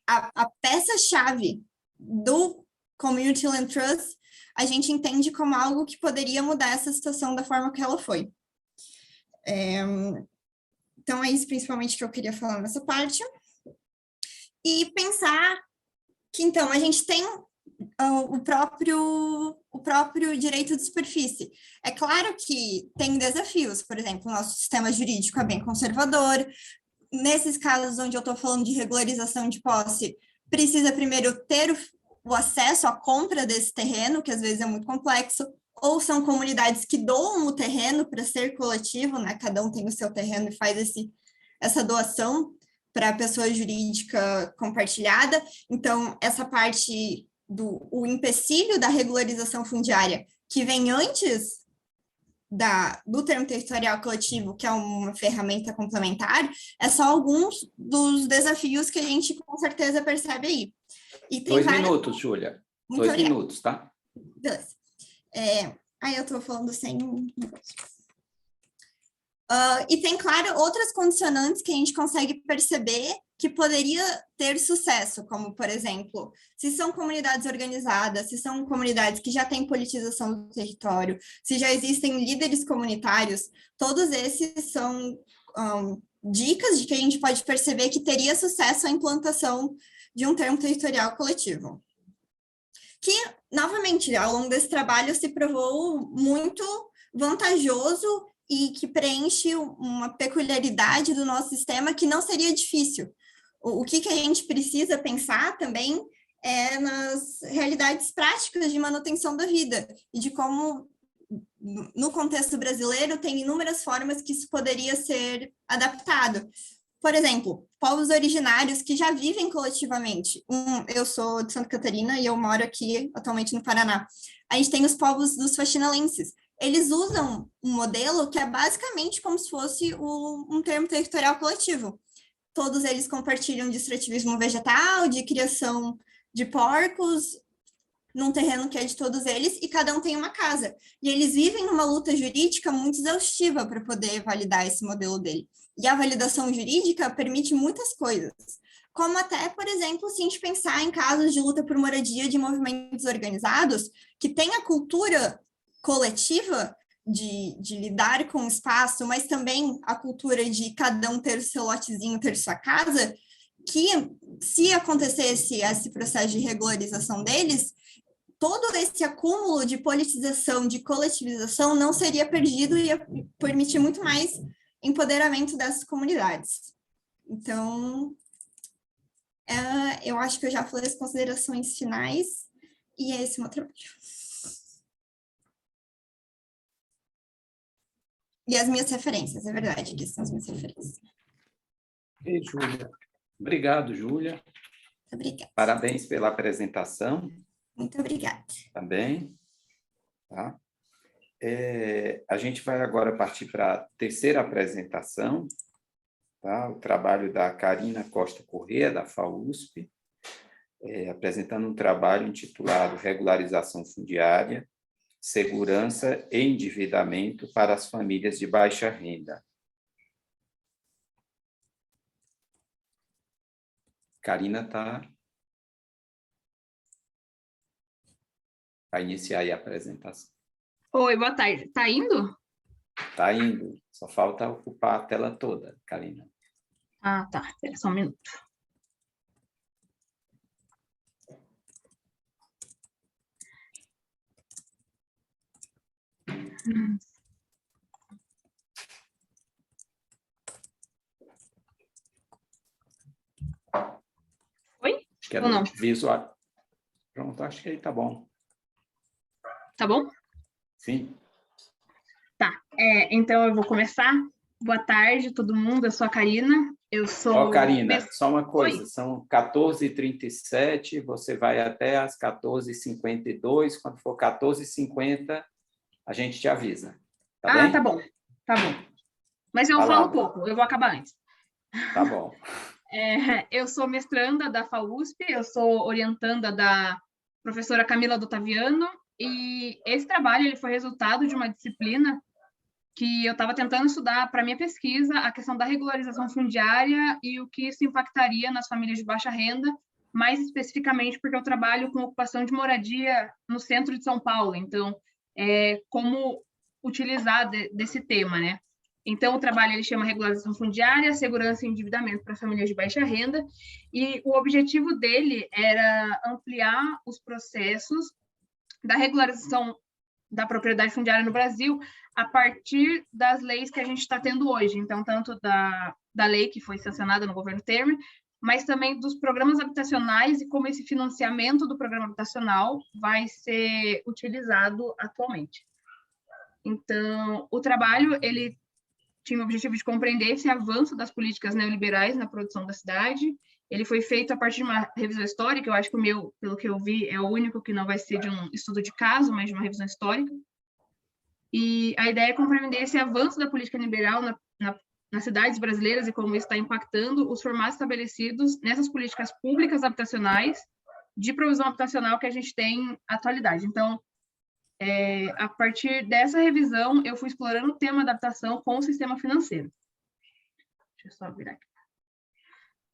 a peça-chave do Community Land Trust, a gente entende como algo que poderia mudar essa situação da forma que ela foi. Então, é isso principalmente que eu queria falar nessa parte. E pensar que, então, a gente tem o próprio direito de superfície. É claro que tem desafios, por exemplo, o nosso sistema jurídico é bem conservador. Nesses casos onde eu estou falando de regularização de posse, precisa primeiro ter o acesso à compra desse terreno, que às vezes é muito complexo, ou são comunidades que doam o terreno para ser coletivo, né? Cada um tem o seu terreno e faz essa doação para a pessoa jurídica compartilhada. Então, essa parte o empecilho da regularização fundiária, que vem antes do termo territorial coletivo, que é uma ferramenta complementar, é só alguns dos desafios que a gente com certeza percebe aí. E tem 2 minutos, Júlia. 2 minutos, tá? Beleza. Aí eu estou falando sem negócio. E tem, claro, outras condicionantes que a gente consegue perceber que poderia ter sucesso, como, por exemplo, se são comunidades organizadas, se são comunidades que já têm politização do território, se já existem líderes comunitários, todos esses são dicas de que a gente pode perceber que teria sucesso a implantação de um termo territorial coletivo. Que, novamente, ao longo desse trabalho se provou muito vantajoso e que preenche uma peculiaridade do nosso sistema que não seria difícil. O que a gente precisa pensar também é nas realidades práticas de manutenção da vida e de como, no contexto brasileiro, tem inúmeras formas que isso poderia ser adaptado. Por exemplo, povos originários que já vivem coletivamente. Eu sou de Santa Catarina e eu moro aqui atualmente no Paraná. A gente tem os povos dos faxinalenses. Eles usam um modelo que é basicamente como se fosse um termo territorial coletivo. Todos eles compartilham de extrativismo vegetal, de criação de porcos, num terreno que é de todos eles, e cada um tem uma casa. E eles vivem numa luta jurídica muito exaustiva para poder validar esse modelo dele. E a validação jurídica permite muitas coisas, como até, por exemplo, se a gente pensar em casos de luta por moradia de movimentos organizados, que tem a cultura coletiva de lidar com o espaço, mas também a cultura de cada um ter o seu lotezinho, ter sua casa, que se acontecesse esse processo de regularização deles, todo esse acúmulo de politização, de coletivização não seria perdido e ia permitir muito mais empoderamento dessas comunidades. Então, eu acho que eu já falei as considerações finais e é esse o meu trabalho. E as minhas referências, é verdade, que são as minhas referências. E Júlia. Obrigado, Júlia. Muito obrigada. Parabéns pela apresentação. Muito obrigada. Também. Tá? A gente vai agora partir para a terceira apresentação, tá? O trabalho da Karina Costa Corrêa, da FAUSP, apresentando um trabalho intitulado Regularização Fundiária, Segurança e Endividamento para as Famílias de Baixa Renda. Karina vai iniciar aí a apresentação. Oi, boa tarde. Tá indo? Tá indo. Só falta ocupar a tela toda, Karina. Ah, tá. Espera só um minuto. Oi? Quero Ou não? visual. Pronto, acho que aí tá bom. Tá bom? Sim. Tá. Então eu vou começar. Boa tarde, todo mundo. Eu sou a Karina. Eu sou... Karina, só uma coisa. Oi. São 14h37, você vai até às 14h52. Quando for 14h50, a gente te avisa. Tá bem? Tá bom. Tá bom. Mas eu falo pouco. Eu vou acabar antes. Tá bom. Eu sou mestranda da FAUSP, eu sou orientanda da professora Camila Dottaviano, e esse trabalho ele foi resultado de uma disciplina que eu estava tentando estudar para minha pesquisa, a questão da regularização fundiária e o que isso impactaria nas famílias de baixa renda, mais especificamente porque eu trabalho com ocupação de moradia no centro de São Paulo, então, como utilizar desse tema, né? Então, o trabalho ele chama Regularização Fundiária, Segurança e Endividamento para Famílias de Baixa Renda, e o objetivo dele era ampliar os processos da regularização da propriedade fundiária no Brasil a partir das leis que a gente está tendo hoje. Então, tanto da lei que foi sancionada no governo Temer, mas também dos programas habitacionais e como esse financiamento do programa habitacional vai ser utilizado atualmente. Então, o trabalho, ele tinha o objetivo de compreender esse avanço das políticas neoliberais na produção da cidade. Ele foi feito a partir de uma revisão histórica, eu acho que o meu, pelo que eu vi, é o único que não vai ser de um estudo de caso, mas de uma revisão histórica. E a ideia é compreender esse avanço da política liberal nas cidades brasileiras e como isso está impactando os formatos estabelecidos nessas políticas públicas habitacionais de provisão habitacional que a gente tem na atualidade. Então, a partir dessa revisão, eu fui explorando o tema adaptação com o sistema financeiro. Deixa eu só virar aqui.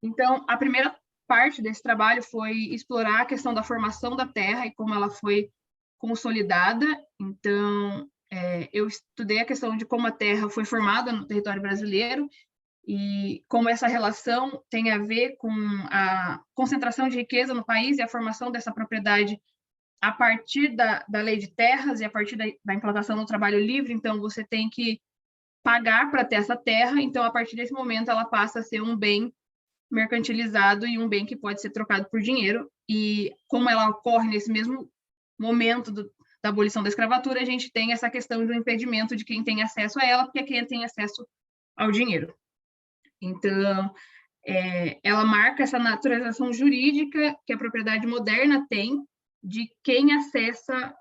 Então, a primeira parte desse trabalho foi explorar a questão da formação da terra e como ela foi consolidada. Então, eu estudei a questão de como a terra foi formada no território brasileiro e como essa relação tem a ver com a concentração de riqueza no país e a formação dessa propriedade a partir da lei de terras e a partir da implantação do trabalho livre. Então, você tem que pagar para ter essa terra, então, a partir desse momento, ela passa a ser um bem mercantilizado e um bem que pode ser trocado por dinheiro, e como ela ocorre nesse mesmo momento da abolição da escravatura, a gente tem essa questão do impedimento de quem tem acesso a ela, porque é quem tem acesso ao dinheiro. Então, ela marca essa naturalização jurídica que a propriedade moderna tem de quem acessa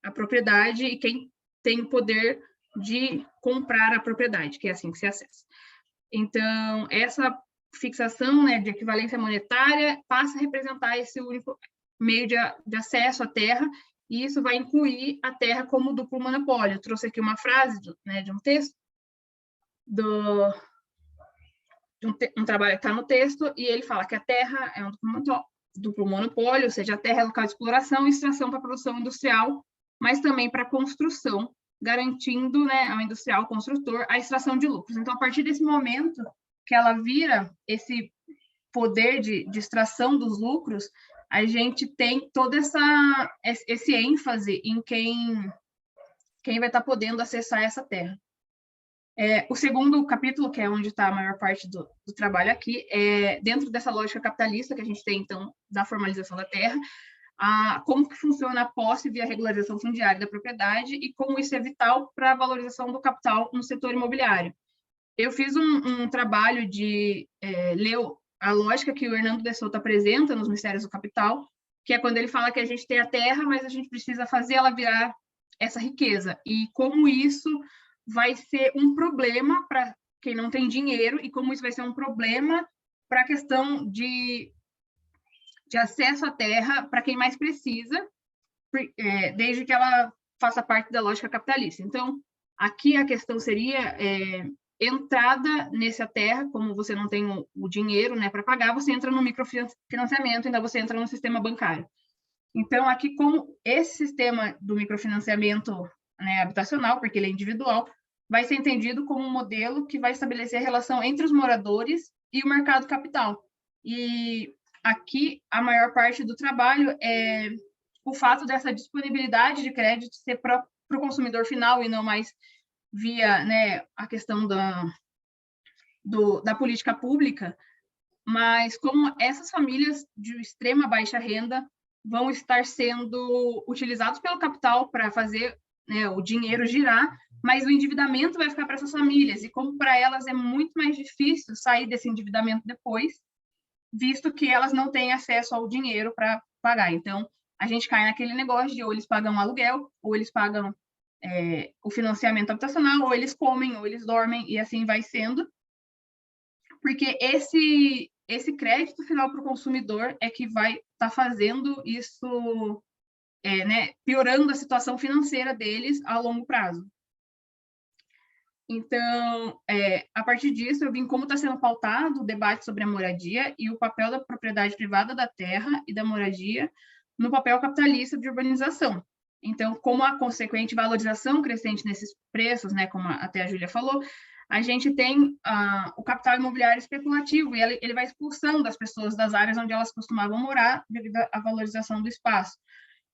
a propriedade e quem tem o poder de comprar a propriedade, que é assim que se acessa. Então, essa fixação, né, de equivalência monetária passa a representar esse único meio de acesso à terra, e isso vai incluir a terra como duplo monopólio. Eu trouxe aqui uma frase de um texto, um trabalho que está no texto, e ele fala que a terra é um duplo monopólio, ou seja, a terra é local de exploração e extração para a produção industrial, mas também para a construção, garantindo, né, ao industrial construtor a extração de lucros. Então, a partir desse momento que ela vira esse poder de extração dos lucros, a gente tem todo esse ênfase em quem vai estar podendo acessar essa terra. O segundo capítulo, que é onde está a maior parte do trabalho aqui, é dentro dessa lógica capitalista que a gente tem, então, da formalização da terra, como que funciona a posse via regularização fundiária da propriedade e como isso é vital para a valorização do capital no setor imobiliário. Eu fiz um trabalho de ler a lógica que o Hernando de Soto apresenta nos Mistérios do Capital, que é quando ele fala que a gente tem a terra, mas a gente precisa fazer ela virar essa riqueza, e como isso vai ser um problema para quem não tem dinheiro, e como isso vai ser um problema para a questão de acesso à terra para quem mais precisa, desde que ela faça parte da lógica capitalista. Então, aqui a questão seria entrada nessa terra, como você não tem o dinheiro, né, para pagar, você entra no microfinanciamento, ainda você entra no sistema bancário. Então, aqui, como esse sistema do microfinanciamento, né, habitacional, porque ele é individual, vai ser entendido como um modelo que vai estabelecer a relação entre os moradores e o mercado capital. E aqui, a maior parte do trabalho é o fato dessa disponibilidade de crédito ser para o consumidor final e não mais via, né, a questão da política pública, mas como essas famílias de extrema baixa renda vão estar sendo utilizados pelo capital para fazer, né, o dinheiro girar, mas o endividamento vai ficar para essas famílias, e como para elas é muito mais difícil sair desse endividamento depois, visto que elas não têm acesso ao dinheiro para pagar. Então, a gente cai naquele negócio de ou eles pagam aluguel, ou eles pagam o financiamento habitacional, ou eles comem, ou eles dormem, e assim vai sendo, porque esse crédito final para o consumidor é que vai estar fazendo isso, né, piorando a situação financeira deles a longo prazo. Então, a partir disso, eu vi como está sendo pautado o debate sobre a moradia e o papel da propriedade privada da terra e da moradia no papel capitalista de urbanização. Então, como a consequente valorização crescente nesses preços, né, como até a Júlia falou, a gente tem o capital imobiliário especulativo, e ele vai expulsando as pessoas das áreas onde elas costumavam morar devido à valorização do espaço.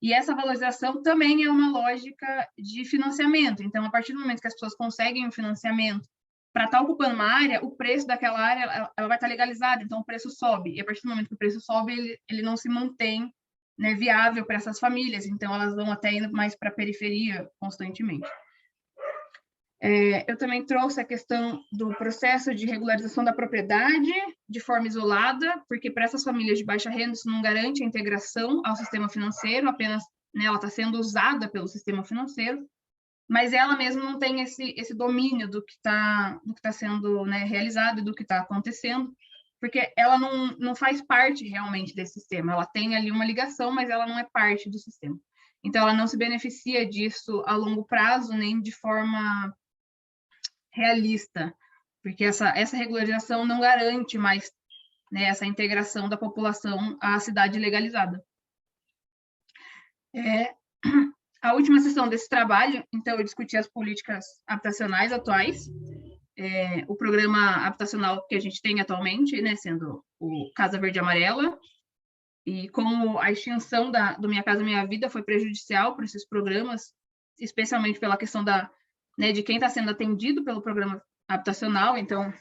E essa valorização também é uma lógica de financiamento. Então, a partir do momento que as pessoas conseguem um financiamento para estar ocupando uma área, o preço daquela área ela vai estar legalizada, então o preço sobe. E a partir do momento que o preço sobe, ele não se mantém, né, viável para essas famílias, então elas vão até indo mais para a periferia constantemente. Eu também trouxe a questão do processo de regularização da propriedade de forma isolada, porque para essas famílias de baixa renda isso não garante a integração ao sistema financeiro, apenas, né, ela está sendo usada pelo sistema financeiro, mas ela mesma não tem esse domínio do que está sendo, né, realizado e do que está acontecendo, porque ela não faz parte realmente desse sistema, ela tem ali uma ligação, mas ela não é parte do sistema. Então, ela não se beneficia disso a longo prazo, nem de forma realista, porque essa regularização não garante mais, né, essa integração da população à cidade legalizada. A última sessão desse trabalho, então, eu discuti as políticas habitacionais atuais, o programa habitacional que a gente tem atualmente, né, sendo o Casa Verde e Amarela, e como a extinção do Minha Casa Minha Vida foi prejudicial para esses programas, especialmente pela questão da né, de quem está sendo atendido pelo programa habitacional. Então,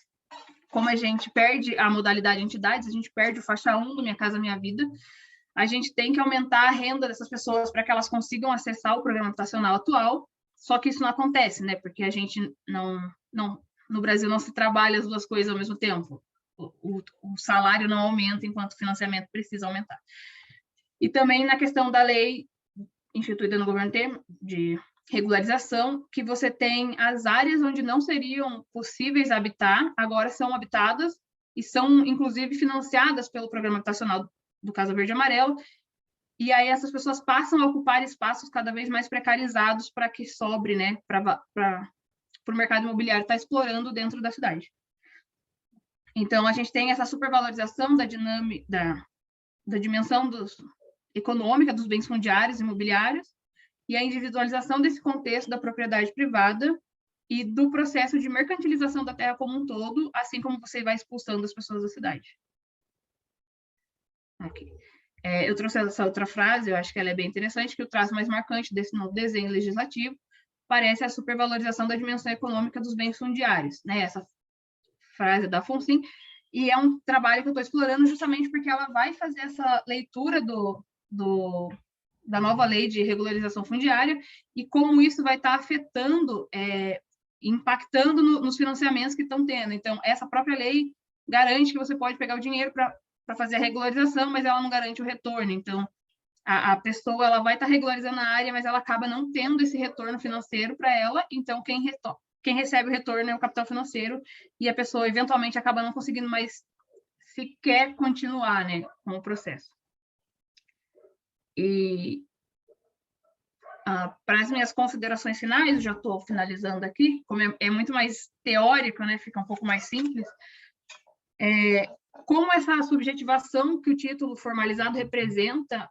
como a gente perde a modalidade entidades, a gente perde o faixa 1 do Minha Casa Minha Vida, a gente tem que aumentar a renda dessas pessoas para que elas consigam acessar o programa habitacional atual, só que isso não acontece, né, porque a gente no Brasil não se trabalha as duas coisas ao mesmo tempo. O salário não aumenta enquanto o financiamento precisa aumentar. E também na questão da lei instituída no governo Temer, de regularização, que você tem as áreas onde não seriam possíveis habitar, agora são habitadas e são, inclusive, financiadas pelo programa habitacional do Casa Verde e Amarelo, e aí essas pessoas passam a ocupar espaços cada vez mais precarizados para que sobre, né, para o mercado imobiliário estar explorando dentro da cidade. Então, a gente tem essa supervalorização da dinâmica, da dimensão econômica dos bens fundiários e imobiliários, e a individualização desse contexto da propriedade privada e do processo de mercantilização da terra como um todo, assim como você vai expulsando as pessoas da cidade. Okay. Eu trouxe essa outra frase, eu acho que ela é bem interessante, que o traço mais marcante desse novo desenho legislativo parece a supervalorização da dimensão econômica dos bens fundiários, né? Essa frase da Fonsim, e é um trabalho que eu estou explorando justamente porque ela vai fazer essa leitura da nova lei de regularização fundiária e como isso vai estar afetando, impactando nos financiamentos que estão tendo. Então, essa própria lei garante que você pode pegar o dinheiro para fazer a regularização, mas ela não garante o retorno. Então, a pessoa ela vai estar regularizando a área, mas ela acaba não tendo esse retorno financeiro para ela. Então, quem recebe o retorno é o capital financeiro e a pessoa, eventualmente, acaba não conseguindo mais sequer continuar, né, com o processo. E para as minhas considerações finais, já estou finalizando aqui, como é muito mais teórico, né, fica um pouco mais simples, como essa subjetivação que o título formalizado representa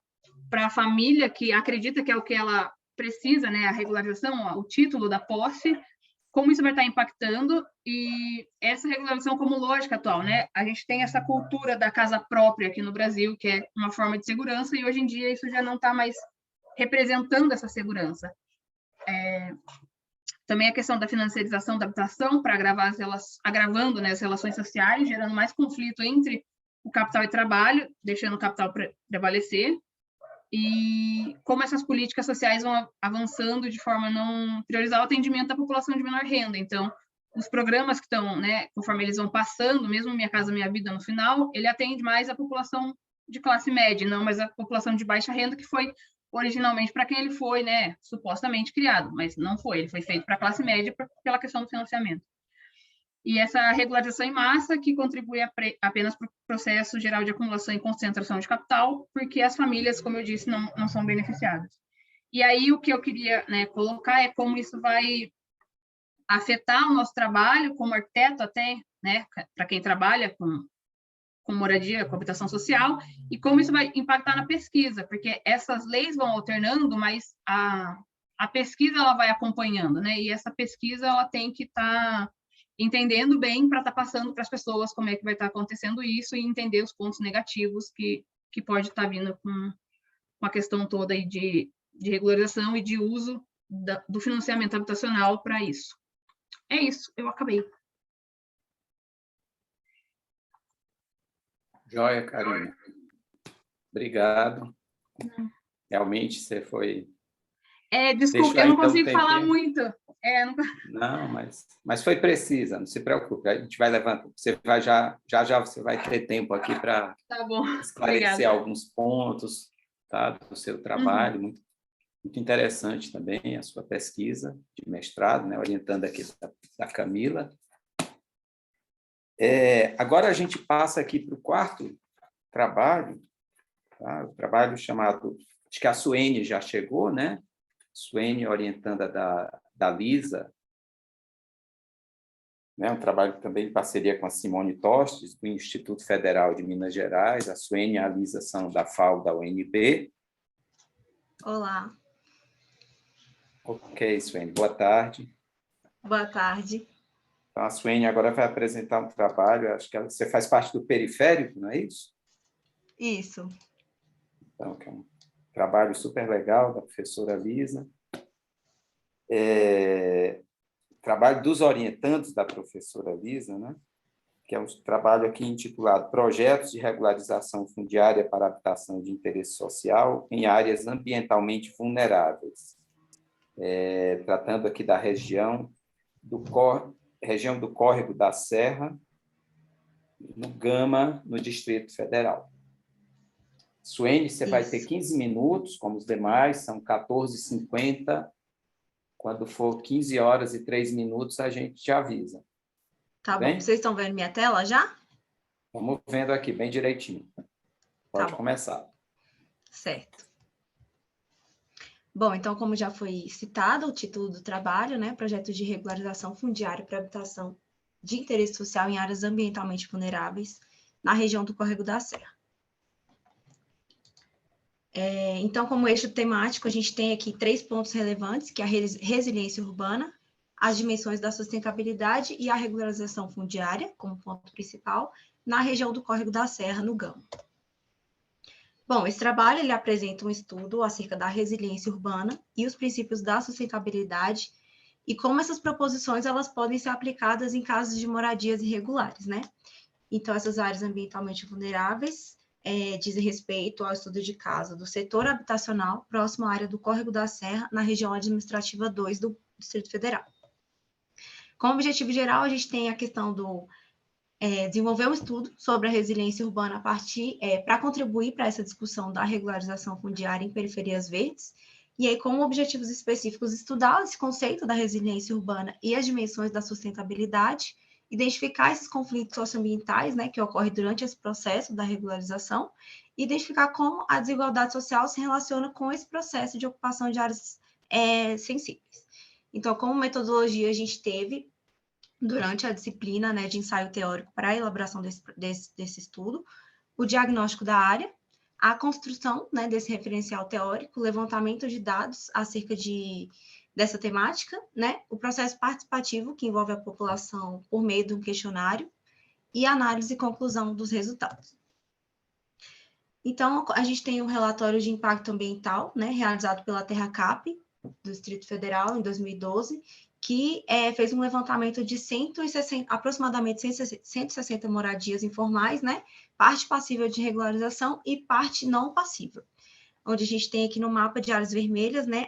para a família que acredita que é o que ela precisa, né, a regularização, o título da posse, como isso vai estar impactando e essa regularização como lógica atual, né? A gente tem essa cultura da casa própria aqui no Brasil, que é uma forma de segurança, e hoje em dia isso já não está mais representando essa segurança. Também a questão da financiarização da habitação para agravando, né, as relações sociais, gerando mais conflito entre o capital e trabalho, deixando o capital prevalecer, e como essas políticas sociais vão avançando de forma a não priorizar o atendimento da população de menor renda. Então, os programas que estão, né, conforme eles vão passando, mesmo Minha Casa Minha Vida no final, ele atende mais a população de classe média, não mais a população de baixa renda, que foi originalmente para quem ele foi, né, supostamente criado, mas não foi, ele foi feito para a classe média pela questão do financiamento. E essa regularização em massa que contribui apenas para o processo geral de acumulação e concentração de capital, porque as famílias, como eu disse, não são beneficiadas. E aí o que eu queria, né, colocar é como isso vai afetar o nosso trabalho como arquiteto até, né, para quem trabalha com moradia, com habitação social, e como isso vai impactar na pesquisa, porque essas leis vão alternando, mas a pesquisa ela vai acompanhando, né, e essa pesquisa ela tem que estar entendendo bem para estar passando para as pessoas como é que vai estar acontecendo isso e entender os pontos negativos que pode estar vindo com a questão toda aí de regularização e de uso do financiamento habitacional para isso. É isso, eu acabei. Joia, Karina. Obrigado. Realmente você foi... Desculpa, eu não consigo falar muito. Não, mas foi precisa, não se preocupe. A gente vai levantar. Você vai já você vai ter tempo aqui para esclarecer alguns pontos, tá, do seu trabalho. Muito, muito interessante também a sua pesquisa de mestrado, né, orientando aqui da Camila. Agora a gente passa aqui para o quarto trabalho, tá? O trabalho chamado, acho que a Suene já chegou, né? Suene orientanda da Lisa, né? Um trabalho também em parceria com a Simone Tostes, do Instituto Federal de Minas Gerais. A Suene e a Lisa são da FAO, da UNB. Olá. Ok, Suene, boa tarde. Boa tarde. Então, a Suene agora vai apresentar um trabalho, acho que você faz parte do periférico, não é isso? Isso. Então, que é um trabalho super legal da professora Lisa. trabalho dos orientandos da professora Lisa, né? Que é um trabalho aqui intitulado Projetos de Regularização Fundiária para Habitação de Interesse Social em Áreas Ambientalmente Vulneráveis, tratando aqui da região do Córrego da Serra, no Gama, no Distrito Federal. Suene, você vai ter 15 minutos, como os demais, são 14h50. Quando for 15 horas e 3 minutos, a gente te avisa. Tá bem? bom. Vocês estão vendo minha tela já? Vamos vendo aqui, bem direitinho. Pode bom. começar. Certo. Bom, então, como já foi citado, o título do trabalho, né? Projeto de regularização fundiária para habitação de interesse social em áreas ambientalmente vulneráveis na região do Córrego da Serra. Então, como eixo temático, a gente tem aqui 3 pontos relevantes, que é a resiliência urbana, as dimensões da sustentabilidade e a regularização fundiária, como ponto principal, na região do Córrego da Serra, no Gama. Bom, esse trabalho ele apresenta um estudo acerca da resiliência urbana e os princípios da sustentabilidade e como essas proposições elas podem ser aplicadas em casos de moradias irregulares, né? Então, essas áreas ambientalmente vulneráveis dizem respeito ao estudo de caso do setor habitacional próximo à área do Córrego da Serra, na região administrativa 2 do Distrito Federal. Como objetivo geral, a gente tem a questão do desenvolver um estudo sobre a resiliência urbana a partir, para contribuir para essa discussão da regularização fundiária em periferias verdes, e aí, como objetivos específicos, estudar esse conceito da resiliência urbana e as dimensões da sustentabilidade, identificar esses conflitos socioambientais, né, que ocorrem durante esse processo da regularização, e identificar como a desigualdade social se relaciona com esse processo de ocupação de áreas sensíveis. Então, como metodologia, a gente teve, durante a disciplina, né, de ensaio teórico para a elaboração desse estudo, o diagnóstico da área, a construção, né, desse referencial teórico, levantamento de dados acerca dessa temática, né, o processo participativo, que envolve a população por meio de um questionário, e análise e conclusão dos resultados. Então, a gente tem um relatório de impacto ambiental, né, realizado pela TerraCap, do Distrito Federal, em 2012, que fez um levantamento de aproximadamente 160 moradias informais, né, parte passível de regularização e parte não passível, onde a gente tem aqui no mapa de áreas vermelhas, né,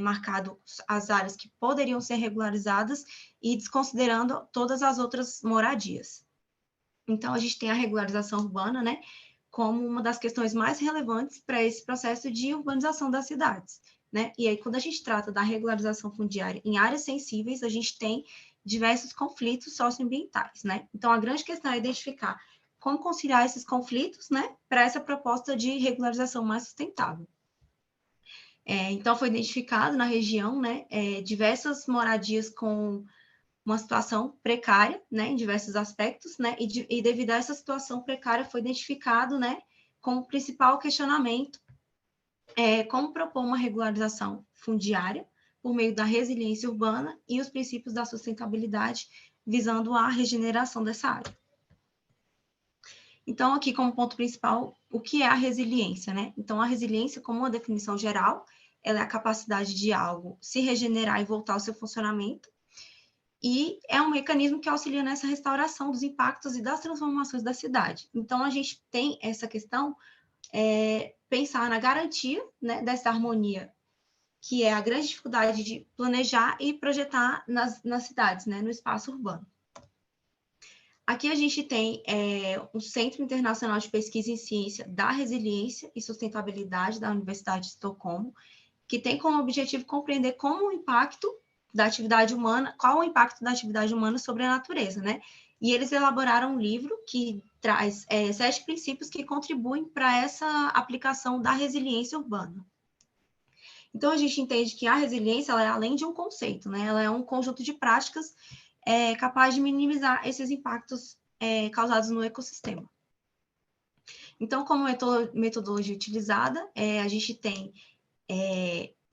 marcado as áreas que poderiam ser regularizadas e desconsiderando todas as outras moradias. Então, a gente tem a regularização urbana, né, como uma das questões mais relevantes para esse processo de urbanização das cidades, né? E aí, quando a gente trata da regularização fundiária em áreas sensíveis, a gente tem diversos conflitos socioambientais, né? Então, a grande questão é identificar como conciliar esses conflitos, né, para essa proposta de regularização mais sustentável. Então, foi identificado na região, né, diversas moradias com uma situação precária, né, em diversos aspectos, né, e devido a essa situação precária foi identificado, né, como principal questionamento como propor uma regularização fundiária por meio da resiliência urbana e os princípios da sustentabilidade, visando a regeneração dessa área. Então, aqui como ponto principal, o que é a resiliência, né? Então, a resiliência, como uma definição geral, ela é a capacidade de algo se regenerar e voltar ao seu funcionamento, e é um mecanismo que auxilia nessa restauração dos impactos e das transformações da cidade. Então, a gente tem essa questão, pensar na garantia, né, dessa harmonia, que é a grande dificuldade de planejar e projetar nas cidades, né, no espaço urbano. Aqui a gente tem o Centro Internacional de Pesquisa em Ciência da Resiliência e Sustentabilidade da Universidade de Estocolmo, que tem como objetivo compreender como o impacto da atividade humana, qual o impacto da atividade humana sobre a natureza, né? E eles elaboraram um livro que traz 7 princípios que contribuem para essa aplicação da resiliência urbana. Então, a gente entende que a resiliência, ela é além de um conceito, né? Ela é um conjunto de práticas capaz de minimizar esses impactos causados no ecossistema. Então, como metodologia utilizada, a gente tem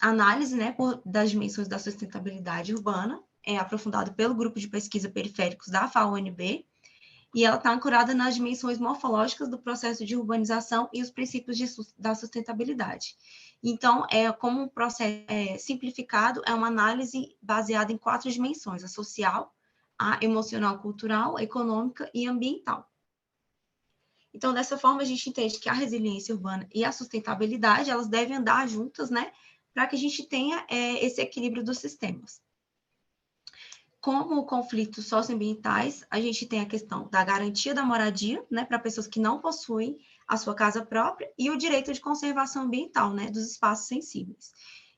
análise, né, das dimensões da sustentabilidade urbana, aprofundado pelo grupo de pesquisa periféricos da FAO-UNB, e ela está ancorada nas dimensões morfológicas do processo de urbanização e os princípios da sustentabilidade. Então, como um processo simplificado, é uma análise baseada em 4 dimensões: a social, a emocional, cultural, a econômica e ambiental. Então, dessa forma, a gente entende que a resiliência urbana e a sustentabilidade, elas devem andar juntas, né, para que a gente tenha esse equilíbrio dos sistemas. Como conflitos socioambientais, a gente tem a questão da garantia da moradia, né, para pessoas que não possuem a sua casa própria, e o direito de conservação ambiental, né, dos espaços sensíveis.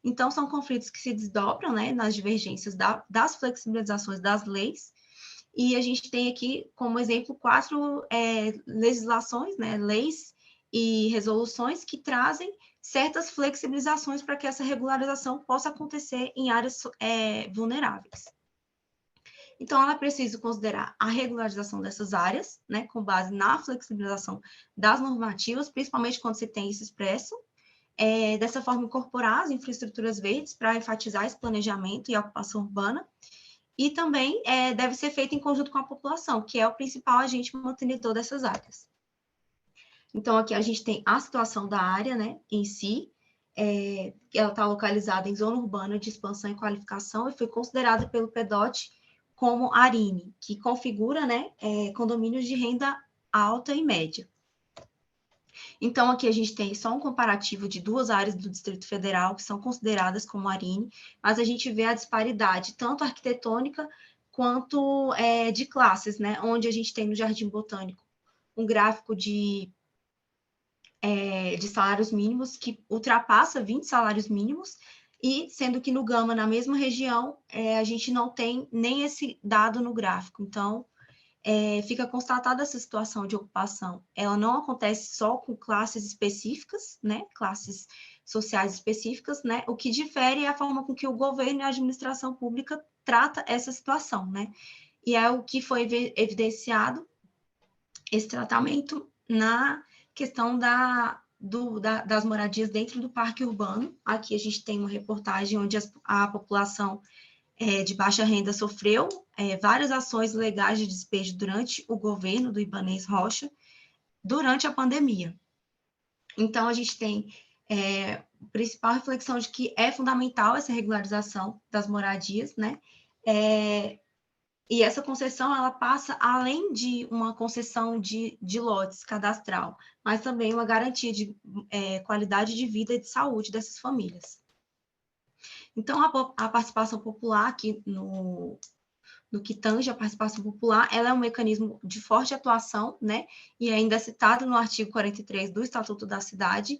Então, são conflitos que se desdobram, né, nas divergências das flexibilizações das leis, e a gente tem aqui, como exemplo, 4 legislações, né, leis e resoluções que trazem certas flexibilizações para que essa regularização possa acontecer em áreas vulneráveis. Então, ela precisa considerar a regularização dessas áreas, né, com base na flexibilização das normativas, principalmente quando se tem isso expresso, dessa forma incorporar as infraestruturas verdes para enfatizar esse planejamento e a ocupação urbana, e também deve ser feito em conjunto com a população, que é o principal agente mantenedor dessas áreas. Então, aqui a gente tem a situação da área, né, em si, ela está localizada em zona urbana de expansão e qualificação e foi considerada pelo PEDOT como ARINE, que configura, né, condomínios de renda alta e média. Então, aqui a gente tem só um comparativo de 2 áreas do Distrito Federal que são consideradas como ARINE, mas a gente vê a disparidade, tanto arquitetônica quanto de classes, né, onde a gente tem no Jardim Botânico um gráfico de salários mínimos que ultrapassa 20 salários mínimos, e sendo que no Gama, na mesma região, a gente não tem nem esse dado no gráfico. Então, fica constatada essa situação de ocupação. Ela não acontece só com classes específicas, né, classes sociais específicas, né, o que difere é a forma com que o governo e a administração pública trata essa situação, né, e é o que foi evidenciado, esse tratamento, na questão das moradias dentro do parque urbano. Aqui a gente tem uma reportagem onde a população de baixa renda sofreu várias ações legais de despejo durante o governo do Ibanez Rocha, durante a pandemia. Então, a gente tem a principal reflexão de que é fundamental essa regularização das moradias, né? E essa concessão, ela passa além de uma concessão de lotes cadastral, mas também uma garantia de qualidade de vida e de saúde dessas famílias. Então, a participação popular, aqui no que tange a participação popular, ela é um mecanismo de forte atuação, né? E ainda é citado no artigo 43 do Estatuto da Cidade,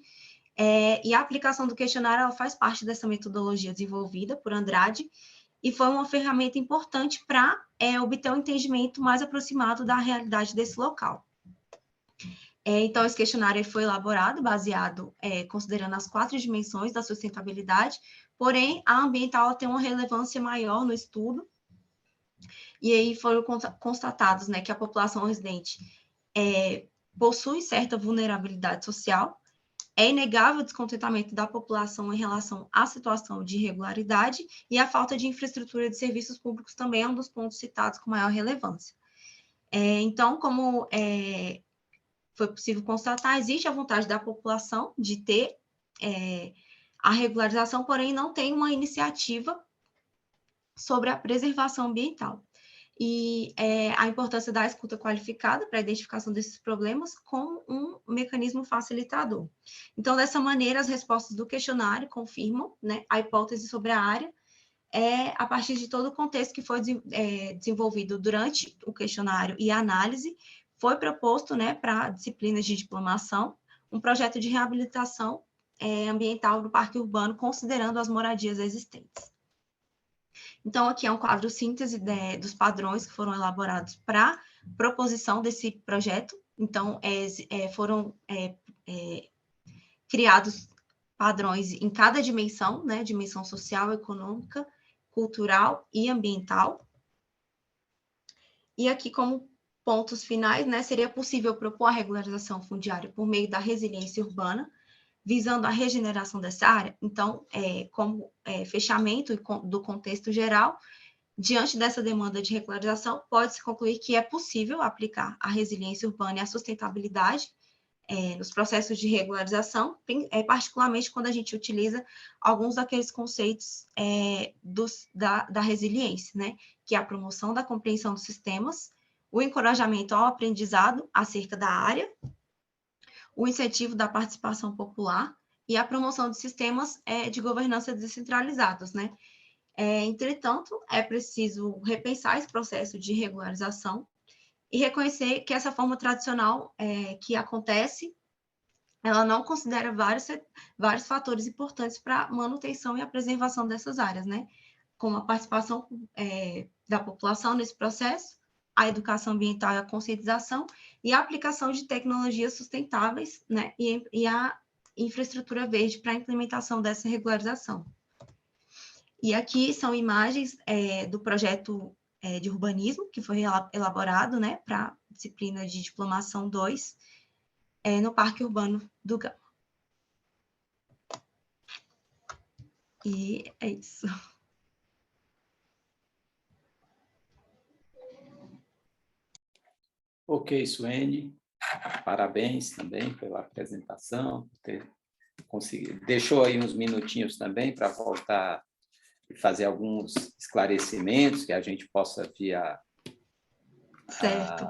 e a aplicação do questionário, ela faz parte dessa metodologia desenvolvida por Andrade, e foi uma ferramenta importante para obter um entendimento mais aproximado da realidade desse local. Então, esse questionário foi elaborado, baseado, considerando as 4 dimensões da sustentabilidade, porém, a ambiental tem uma relevância maior no estudo, e aí foram constatados, né, que a população residente possui certa vulnerabilidade social, é inegável o descontentamento da população em relação à situação de irregularidade, e a falta de infraestrutura de serviços públicos também é um dos pontos citados com maior relevância. Então, como foi possível constatar, existe a vontade da população de ter a regularização, porém não tem uma iniciativa sobre a preservação ambiental. E a importância da escuta qualificada para a identificação desses problemas como um mecanismo facilitador. Então, dessa maneira, as respostas do questionário confirmam, né, a hipótese sobre a área, a partir de todo o contexto que foi desenvolvido durante o questionário e a análise, foi proposto, né, para disciplinas de diplomação, um projeto de reabilitação ambiental do parque urbano, considerando as moradias existentes. Então, aqui é um quadro síntese dos padrões que foram elaborados para proposição desse projeto. Então, foram criados padrões em cada dimensão, né? Dimensão social, econômica, cultural e ambiental. E aqui, como pontos finais, né, seria possível propor a regularização fundiária por meio da resiliência urbana, visando a regeneração dessa área. Então, como fechamento do contexto geral, diante dessa demanda de regularização, pode-se concluir que é possível aplicar a resiliência urbana e a sustentabilidade nos processos de regularização, particularmente quando a gente utiliza alguns daqueles conceitos da resiliência, né? Que é a promoção da compreensão dos sistemas, o encorajamento ao aprendizado acerca da área, o incentivo da participação popular e a promoção de sistemas de governança descentralizados, né? Entretanto, é preciso repensar esse processo de regularização e reconhecer que essa forma tradicional que acontece, ela não considera vários fatores importantes para a manutenção e a preservação dessas áreas, né? Como a participação da população nesse processo, a educação ambiental e a conscientização, e a aplicação de tecnologias sustentáveis, né? E a infraestrutura verde para a implementação dessa regularização. E aqui são imagens do projeto de urbanismo, que foi elaborado, né, para a disciplina de Diplomação 2, no Parque Urbano do Gama. E é isso. Ok, Suene, parabéns também pela apresentação, por ter conseguido. Deixou aí uns minutinhos também para voltar e fazer alguns esclarecimentos que a gente possa vir Certo.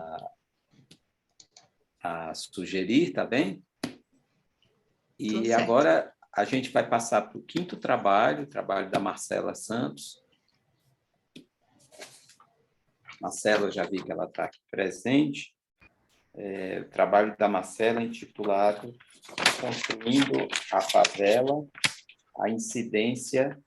a sugerir, tá bem? Tudo E certo. agora a gente vai passar para o quinto trabalho, o trabalho da Marcela Santos. Marcela, eu já vi que ela está aqui presente. O trabalho da Marcela intitulado Construindo a Favela, a incidência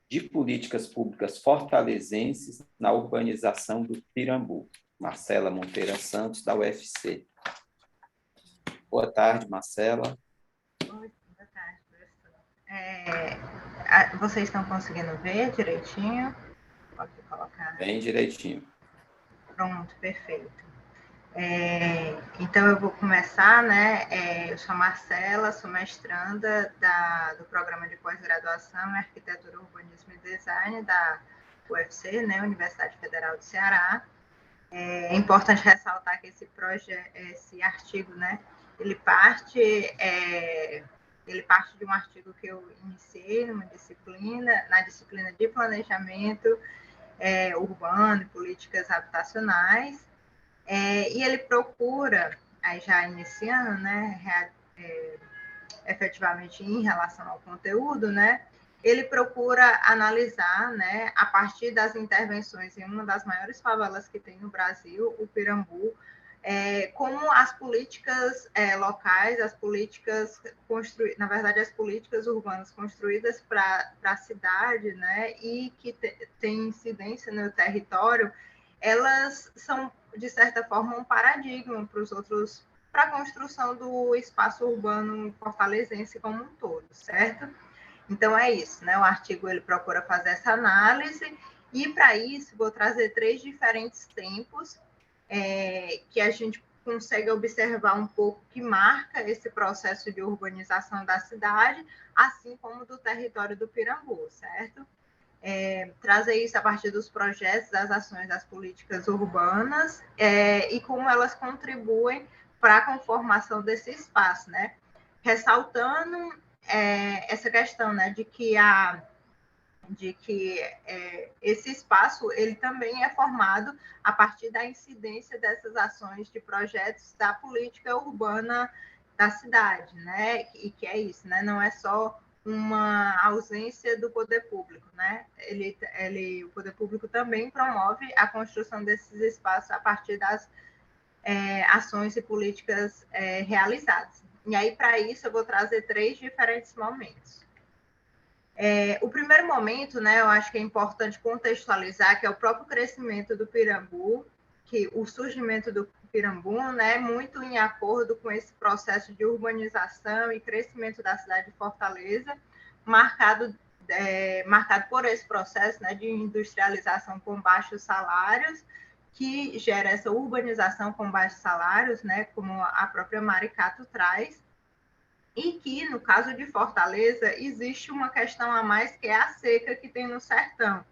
de políticas públicas fortalezenses na urbanização do Pirambu. Marcela Monteiro Santos, da UFC. Boa tarde, Marcela. Oi, boa tarde, professor. Vocês estão conseguindo ver direitinho? Pode colocar. Bem direitinho. Pronto, perfeito. Então, eu vou começar, né? Eu sou Marcela, sou mestranda do programa de pós-graduação em Arquitetura, Urbanismo e Design da UFC, né? Universidade Federal do Ceará. É importante ressaltar que esse artigo, né? Ele parte de um artigo que eu iniciei na disciplina de planejamento urbano e políticas habitacionais, e ele procura, aí já iniciando, né, efetivamente em relação ao conteúdo, né, ele procura analisar, né, a partir das intervenções em uma das maiores favelas que tem no Brasil, o Pirambu, como as políticas locais, as políticas na verdade, as políticas urbanas construídas para a cidade, né, e que tem incidência no território, elas são, de certa forma, um paradigma para a construção do espaço urbano fortalezense como um todo, certo? Então, é isso, né? O artigo ele procura fazer essa análise, e para isso vou trazer 3 diferentes tempos que a gente consegue observar um pouco que marca esse processo de urbanização da cidade, assim como do território do Pirambu, certo? Trazer isso a partir dos projetos, das ações, das políticas urbanas e como elas contribuem para a conformação desse espaço, né? Ressaltando essa questão, né, de que esse espaço ele também é formado a partir da incidência dessas ações de projetos da política urbana da cidade, né? E que é isso, né? Não é só uma ausência do poder público, né? O poder público também promove a construção desses espaços a partir das ações e políticas realizadas. E aí, para isso, eu vou trazer 3 diferentes momentos. O primeiro momento, né, eu acho que é importante contextualizar, que é o próprio crescimento do Pirambu, que o surgimento do Pirambu, né, muito em acordo com esse processo de urbanização e crescimento da cidade de Fortaleza, marcado por esse processo, né, de industrialização com baixos salários, que gera essa urbanização com baixos salários, né, como a própria Maricato traz, e que, no caso de Fortaleza, existe uma questão a mais, que é a seca que tem no sertão.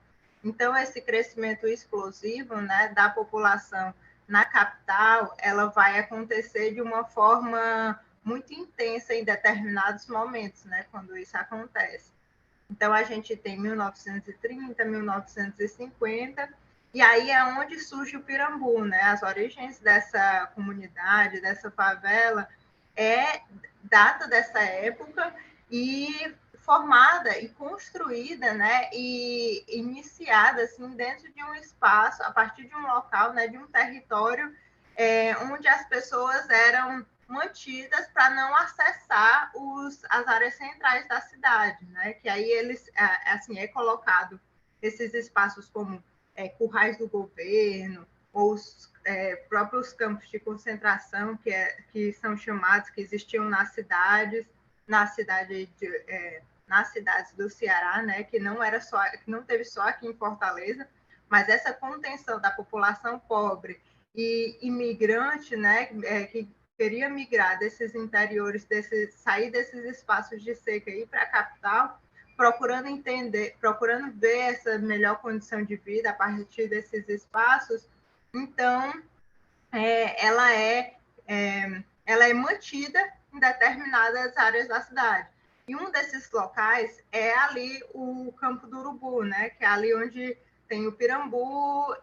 Então, esse crescimento explosivo, né, da população na capital, ela vai acontecer de uma forma muito intensa em determinados momentos, né, quando isso acontece. Então, a gente tem 1930, 1950, e aí é onde surge o Pirambu, né? As origens dessa comunidade, dessa favela, data dessa época e formada e construída, né? E iniciada, assim, dentro de um espaço, a partir de um local, né? De um território onde as pessoas eram mantidas para não acessar as áreas centrais da cidade, né? Que aí eles, assim, é colocado esses espaços como currais do governo, ou os próprios campos de concentração que são chamados, que existiam nas cidades do Ceará, né? Que não teve só aqui em Fortaleza, mas essa contenção da população pobre e imigrante, né? Que queria migrar desses interiores, sair desses espaços de seca e ir para a capital, procurando ver essa melhor condição de vida a partir desses espaços. Então, ela é mantida em determinadas áreas da cidade. E um desses locais é ali o Campo do Urubu, né? Que é ali onde tem o Pirambu,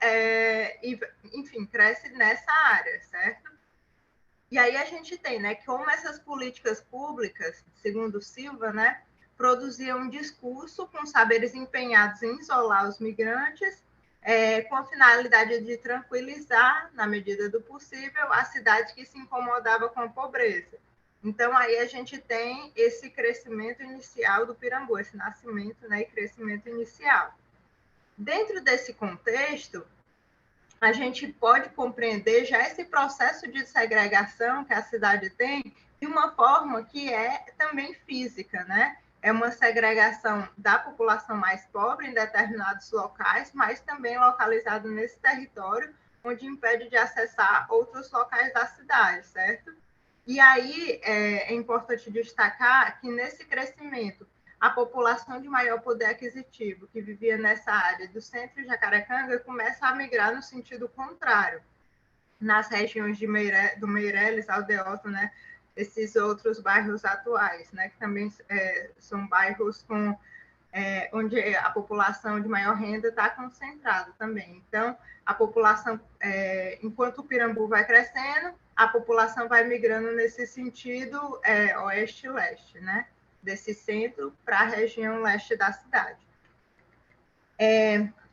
e, enfim, cresce nessa área, certo? E aí a gente tem, né, como essas políticas públicas, segundo Silva, né, produziam um discurso com saberes empenhados em isolar os migrantes, com a finalidade de tranquilizar, na medida do possível, a cidade que se incomodava com a pobreza. Então, aí a gente tem esse crescimento inicial do Pirambu, esse nascimento, né, e crescimento inicial. Dentro desse contexto, a gente pode compreender já esse processo de segregação que a cidade tem de uma forma que é também física, né? É uma segregação da população mais pobre em determinados locais, mas também localizado nesse território, onde impede de acessar outros locais da cidade, certo? E aí é importante destacar que nesse crescimento, a população de maior poder aquisitivo que vivia nessa área do centro de Jacarecanga começa a migrar no sentido contrário, nas regiões do Meireles, Aldeota, né? Esses outros bairros atuais, né? Que também são bairros onde a população de maior renda está concentrada também. Então, a população, enquanto o Pirambu vai crescendo, a população vai migrando nesse sentido oeste-leste, né? Desse centro para a região leste da cidade.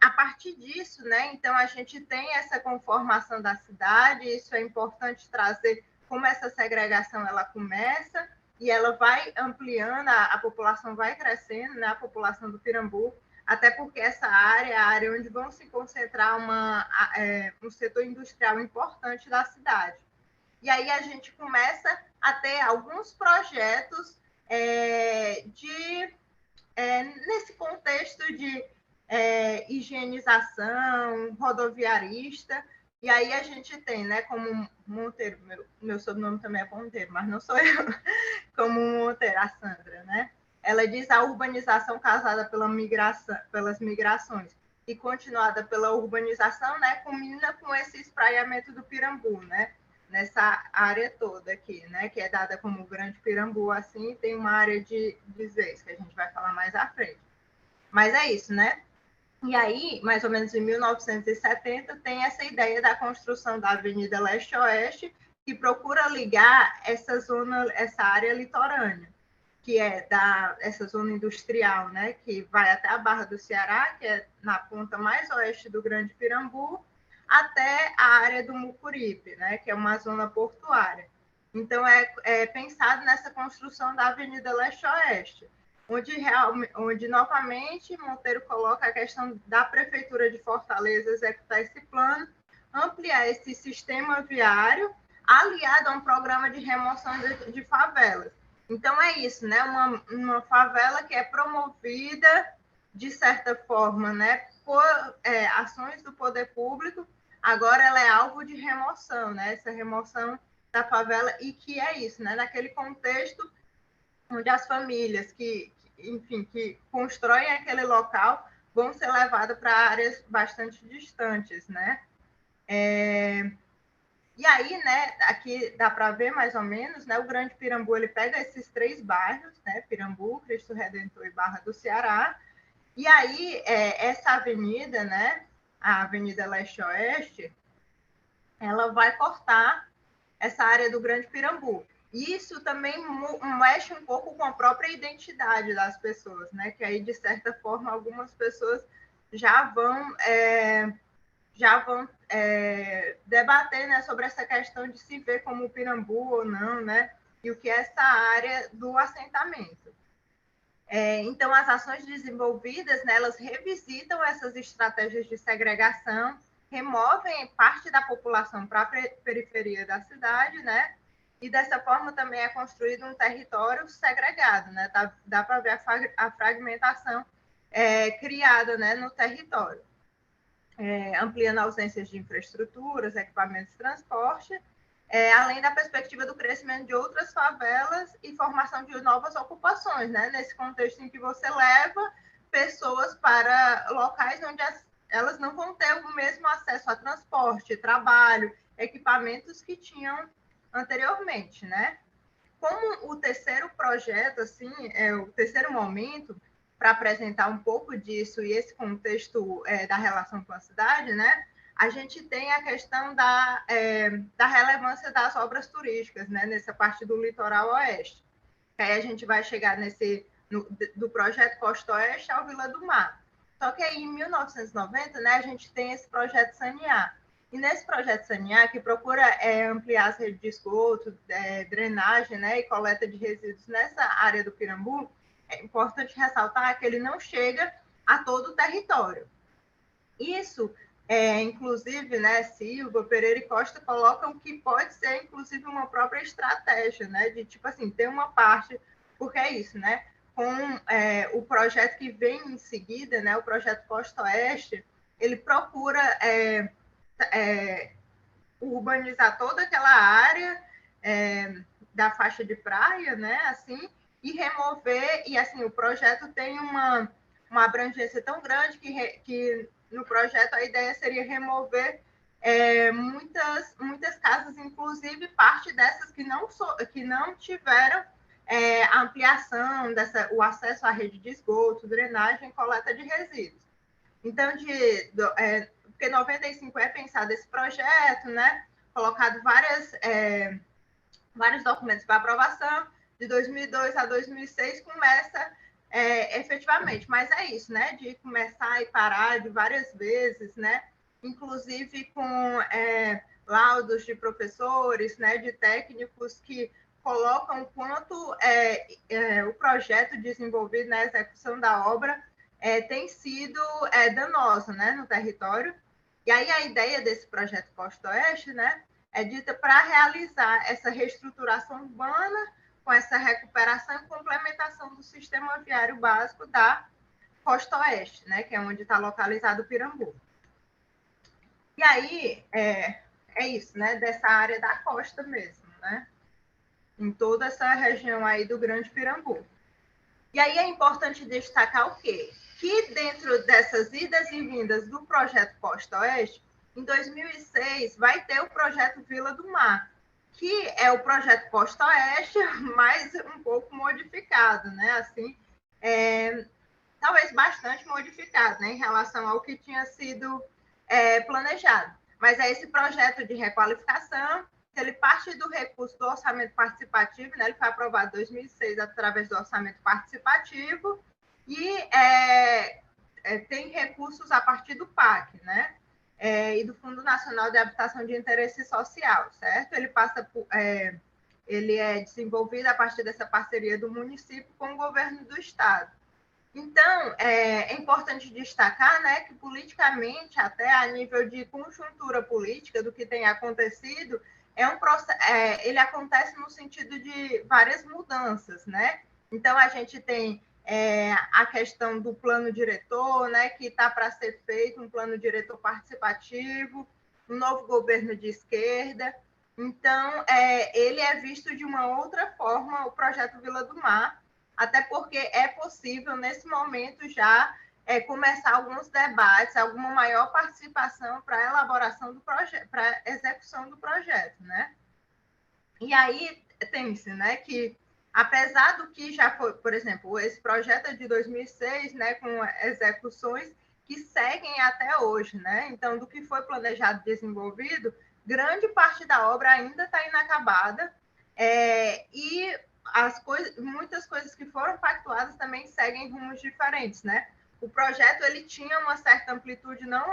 A partir disso, né, então a gente tem essa conformação da cidade, isso é importante trazer como essa segregação ela começa e ela vai ampliando, a população vai crescendo, né, a população do Pirambu, até porque essa área é a área onde vão se concentrar um setor industrial importante da cidade. E aí a gente começa a ter alguns projetos nesse contexto de higienização, rodoviarista, e aí a gente tem, né, como Monteiro, meu sobrenome também é Monteiro, mas não sou eu, como Monteiro, a Sandra, né? Ela diz a urbanização causada pelas migrações e continuada pela urbanização, né, combina com esse espraiamento do Pirambu, né? Nessa área toda aqui, né, que é dada como Grande Pirambu, assim, tem uma área de Zeis, que a gente vai falar mais à frente. Mas é isso, né? E aí, mais ou menos em 1970, tem essa ideia da construção da Avenida Leste-Oeste, que procura ligar essa área litorânea, que é essa zona industrial, né, que vai até a Barra do Ceará, que é na ponta mais oeste do Grande Pirambu, até a área do Mucuripe, né, que é uma zona portuária. Então, é pensado nessa construção da Avenida Leste-Oeste, onde novamente Monteiro coloca a questão da Prefeitura de Fortaleza executar esse plano, ampliar esse sistema viário, aliado a um programa de remoção de favelas. Então, é isso, né? Uma favela que é promovida, de certa forma, né, por ações do poder público, agora ela é alvo de remoção, né? Essa remoção da favela, e que é isso, né? Naquele contexto onde as famílias que constroem aquele local vão ser levadas para áreas bastante distantes, né? E aí, né, aqui dá para ver mais ou menos, né, o Grande Pirambu, ele pega esses 3 bairros, né, Pirambu, Cristo Redentor e Barra do Ceará, e aí essa avenida, né, a Avenida Leste-Oeste, ela vai cortar essa área do Grande Pirambu. E isso também mexe um pouco com a própria identidade das pessoas, né, que aí, de certa forma, algumas pessoas já vão debater, né, sobre essa questão de se ver como Pirambu ou não, né, e o que é essa área do assentamento. Então, as ações desenvolvidas, né, elas revisitam essas estratégias de segregação, removem parte da população para a periferia da cidade, né, e dessa forma também é construído um território segregado, né, dá para ver a fragmentação criada, né, no território. Ampliando ausências de infraestruturas, equipamentos de transporte, além da perspectiva do crescimento de outras favelas e formação de novas ocupações, né? Nesse contexto em que você leva pessoas para locais onde elas não vão ter o mesmo acesso a transporte, trabalho, equipamentos que tinham anteriormente, né? Como o terceiro projeto, assim, o terceiro momento, para apresentar um pouco disso e esse contexto da relação com a cidade, né? A gente tem a questão da relevância das obras turísticas, né? Nessa parte do litoral oeste. Aí a gente vai chegar do projeto Costa Oeste ao Vila do Mar. Só que aí, em 1990, né, a gente tem esse projeto Sanear. E nesse projeto Sanear, que procura ampliar as redes de esgoto, drenagem, né, e coleta de resíduos nessa área do Pirambu, é importante ressaltar que ele não chega a todo o território. Isso, inclusive, né, Silva, Pereira e Costa colocam que pode ser, inclusive, uma própria estratégia, né, de, tipo assim, ter uma parte, porque é isso, né, com o projeto que vem em seguida, né, o projeto Costa Oeste, ele procura urbanizar toda aquela área da faixa de praia, né, assim, e remover, e assim, o projeto tem uma abrangência tão grande que no projeto a ideia seria remover muitas casas, inclusive parte dessas que não tiveram a ampliação, o acesso à rede de esgoto, drenagem e coleta de resíduos. Então, porque 95 é pensado esse projeto, né? Colocado vários documentos para aprovação, de 2002 a 2006 começa efetivamente, mas é isso, né? De começar e parar de várias vezes, né? Inclusive com laudos de professores, né? De técnicos que colocam quanto o projeto desenvolvido na execução da obra tem sido danosa, né, no território. E aí a ideia desse projeto Costa Oeste, né, é dita para realizar essa reestruturação urbana com essa recuperação e complementação do sistema viário básico da Costa Oeste, né, que é onde está localizado o Pirambu. E aí é isso, né, dessa área da costa mesmo, né, em toda essa região aí do Grande Pirambu. E aí é importante destacar o quê? Que dentro dessas idas e vindas do projeto Costa Oeste, em 2006 vai ter o projeto Vila do Mar, que é o projeto Costa Oeste, mas um pouco modificado, né? Assim, talvez bastante modificado, né? Em relação ao que tinha sido planejado. Mas é esse projeto de requalificação, ele parte do recurso do orçamento participativo, né? Ele foi aprovado em 2006 através do orçamento participativo e tem recursos a partir do PAC, né? E do Fundo Nacional de Habitação de Interesse Social, certo? Ele é desenvolvido a partir dessa parceria do município com o governo do estado. Então, é importante destacar, né, que politicamente, até a nível de conjuntura política do que tem acontecido, ele acontece no sentido de várias mudanças, né? Então, a gente tem a questão do plano diretor, né, que está para ser feito, um plano diretor participativo, um novo governo de esquerda. Então, ele é visto de uma outra forma, o projeto Vila do Mar, até porque é possível, nesse momento, já começar alguns debates, alguma maior participação para a elaboração do projeto, para a execução do projeto, né? E aí tem-se, né, que apesar do que já foi, por exemplo, esse projeto é de 2006, né, com execuções que seguem até hoje, né? Então, do que foi planejado e desenvolvido, grande parte da obra ainda está inacabada, e muitas coisas que foram pactuadas também seguem rumos diferentes, né? O projeto ele tinha uma certa amplitude, não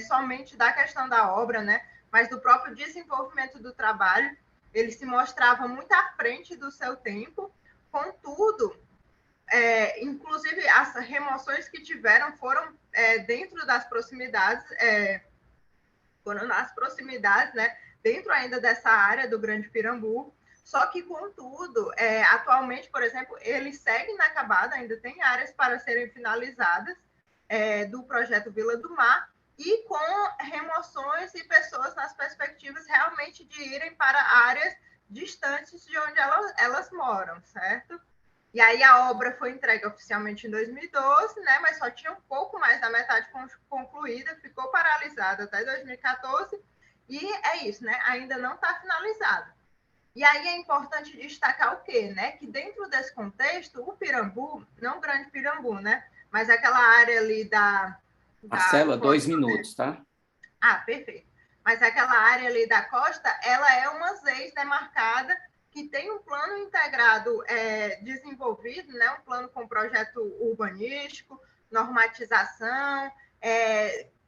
somente da questão da obra, né, mas do próprio desenvolvimento do trabalho. Ele se mostrava muito à frente do seu tempo, contudo, inclusive as remoções que tiveram foram dentro das proximidades, foram nas proximidades, né, dentro ainda dessa área do Grande Pirambu. Só que, contudo, atualmente, por exemplo, ele segue inacabado, ainda tem áreas para serem finalizadas do projeto Vila do Mar, e com remoções e pessoas nas perspectivas realmente de irem para áreas distantes de onde elas moram, certo? E aí a obra foi entregue oficialmente em 2012, né, mas só tinha um pouco mais da metade concluída, ficou paralisada até 2014, e é isso, né, ainda não está finalizada. E aí é importante destacar o quê, né? Que dentro desse contexto, o Pirambu, não o Grande Pirambu, né? Mas aquela área ali Marcela, 2 minutos, tá? Ah, perfeito. Mas aquela área ali da costa, ela é uma ZEIS demarcada que tem um plano integrado desenvolvido, né? Um plano com projeto urbanístico, normatização,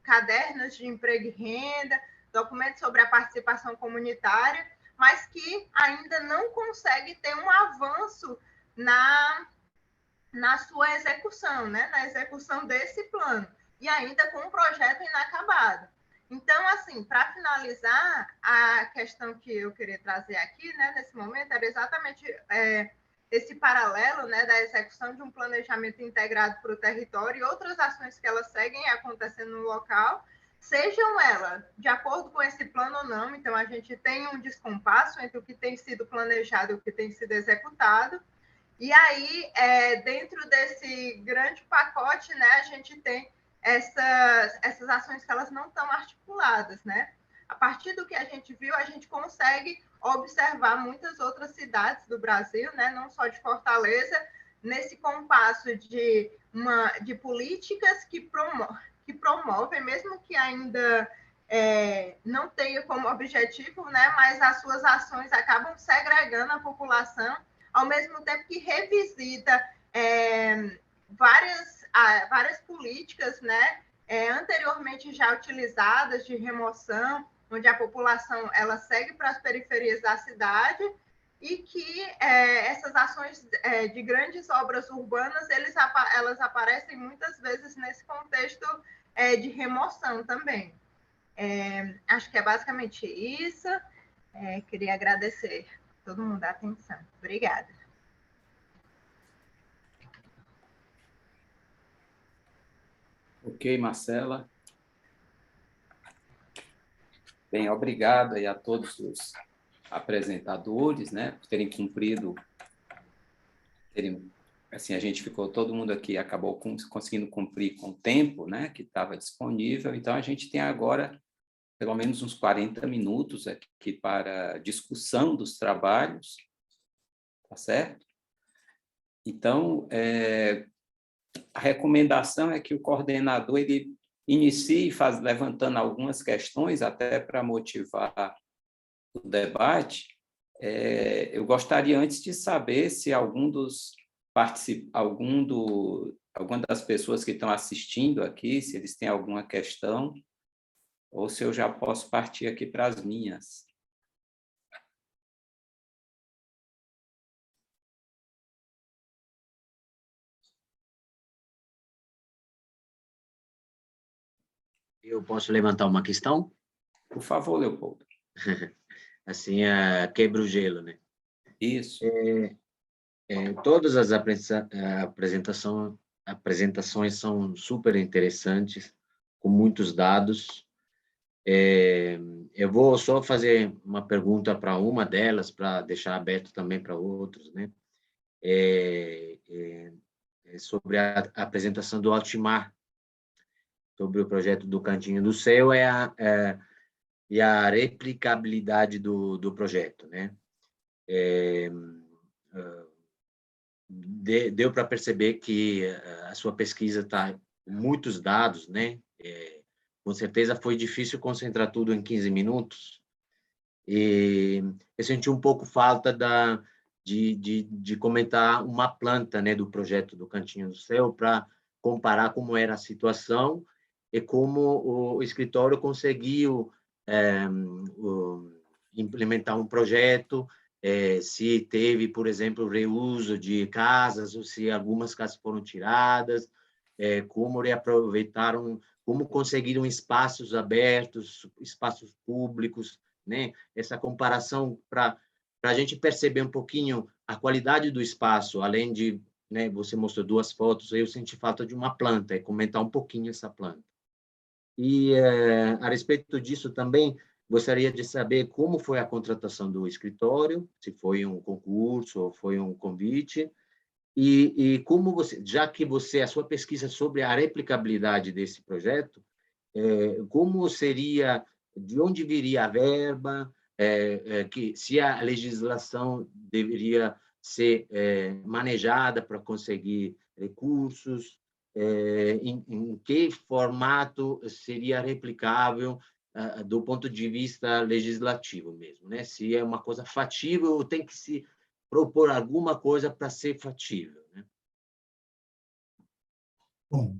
cadernos de emprego e renda, documentos sobre a participação comunitária, mas que ainda não consegue ter um avanço na sua execução, né? Na execução desse plano, e ainda com um projeto inacabado. Então, assim, para finalizar, a questão que eu queria trazer aqui, né, nesse momento, era exatamente esse paralelo, né, da execução de um planejamento integrado para o território e outras ações que elas seguem acontecendo no local, sejam elas de acordo com esse plano ou não. Então, a gente tem um descompasso entre o que tem sido planejado e o que tem sido executado. E aí, dentro desse grande pacote, né, a gente tem essas ações que elas não estão articuladas, né? A partir do que a gente viu, a gente consegue observar muitas outras cidades do Brasil, né, não só de Fortaleza, nesse compasso de políticas que promovem, mesmo que ainda não tenha como objetivo, né, mas as suas ações acabam segregando a população, ao mesmo tempo que revisita várias políticas, né, anteriormente já utilizadas de remoção, onde a população ela segue para as periferias da cidade, e que essas ações de grandes obras urbanas elas aparecem muitas vezes nesse contexto de remoção também. Acho que é basicamente isso. Queria agradecer a todo mundo a atenção. Obrigada. Ok, Marcela. Bem, obrigado aí a todos os apresentadores, né, por terem cumprido, assim, a gente ficou, todo mundo aqui acabou conseguindo cumprir com o tempo, né, que estava disponível. Então, a gente tem agora pelo menos uns 40 minutos aqui para discussão dos trabalhos, tá certo? Então, a recomendação é que o coordenador ele inicie levantando algumas questões, até para motivar o debate. Eu gostaria antes de saber se alguma das pessoas que estão assistindo aqui, se eles têm alguma questão, ou se eu já posso partir aqui para as minhas. Eu posso levantar uma questão? Por favor, Leopoldo. Assim, quebra o gelo, né? Isso. Todas as apresentações são super interessantes, com muitos dados. Eu vou só fazer uma pergunta para uma delas, para deixar aberto também para outros, né? sobre a apresentação do Altimar, sobre o projeto do Cantinho do Céu e a replicabilidade do projeto, né? Deu para perceber que a sua pesquisa está com muitos dados, né? Com certeza foi difícil concentrar tudo em 15 minutos, e eu senti um pouco falta de comentar uma planta, né, do projeto do Cantinho do Céu, para comparar como era a situação e como o escritório conseguiu implementar um projeto, se teve, por exemplo, reuso de casas, ou se algumas casas foram tiradas, como reaproveitaram, como conseguiram espaços abertos, espaços públicos, né? Essa comparação para a gente perceber um pouquinho a qualidade do espaço, além de, né, você mostrou 2 fotos, eu senti falta de uma planta, e comentar um pouquinho essa planta. E, a respeito disso também, gostaria de saber como foi a contratação do escritório, se foi um concurso ou foi um convite, e como você, já que a sua pesquisa sobre a replicabilidade desse projeto, como seria, de onde viria a verba, que se a legislação deveria ser manejada para conseguir recursos, em que formato seria replicável do ponto de vista legislativo mesmo, né? Se é uma coisa fatível ou tem que se propor alguma coisa para ser fatível, né? Bom,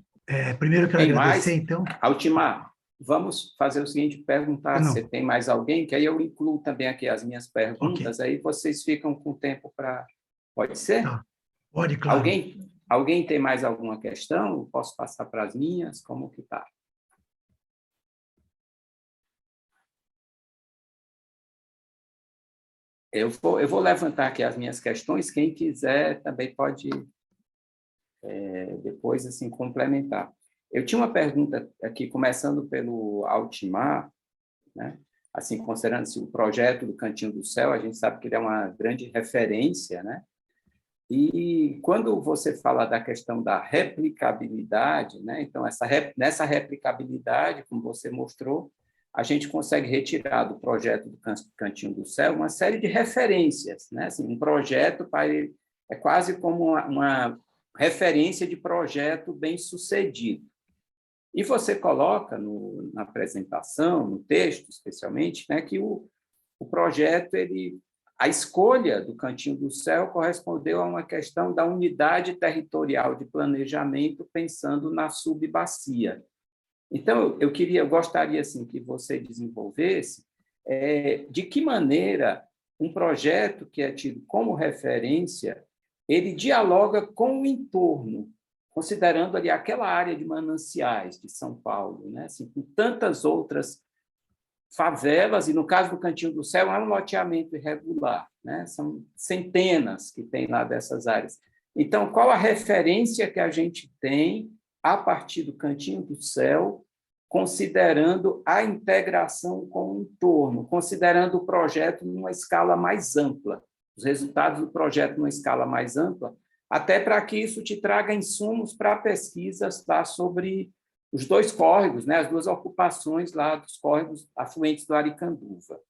primeiro eu quero Tem agradecer, mais? então. Altimar, vamos fazer o seguinte, perguntar Não. se tem mais alguém, que aí eu incluo também aqui as minhas perguntas, Ok. aí vocês ficam com tempo para... Pode ser? Tá. Pode, claro. Alguém tem mais alguma questão? Eu posso passar para as minhas? Como que está? Eu vou levantar aqui as minhas questões, quem quiser também pode depois assim complementar. Eu tinha uma pergunta aqui, começando pelo Altimar, né? Assim, considerando-se o projeto do Cantinho do Céu, a gente sabe que ele é uma grande referência, né? E quando você fala da questão da replicabilidade, né? Então, nessa replicabilidade, como você mostrou, a gente consegue retirar do projeto do Cantinho do Céu uma série de referências, né? Assim, um projeto é quase como uma referência de projeto bem-sucedido. E você coloca na apresentação, no texto, especialmente, né, que o projeto, a escolha do Cantinho do Céu correspondeu a uma questão da unidade territorial de planejamento, pensando na subbacia. Então, eu gostaria assim, que você desenvolvesse de que maneira um projeto que é tido como referência, ele dialoga com o entorno, considerando ali aquela área de mananciais de São Paulo, né? Assim, com tantas outras favelas, e no caso do Cantinho do Céu, é um loteamento irregular, né? São centenas que tem lá dessas áreas. Então, qual a referência que a gente tem a partir do Cantinho do Céu, considerando a integração com o entorno, considerando o projeto numa escala mais ampla, os resultados do projeto numa escala mais ampla, até para que isso te traga insumos para pesquisas lá sobre os 2 córregos, né, as 2 ocupações lá dos córregos afluentes do Aricanduva.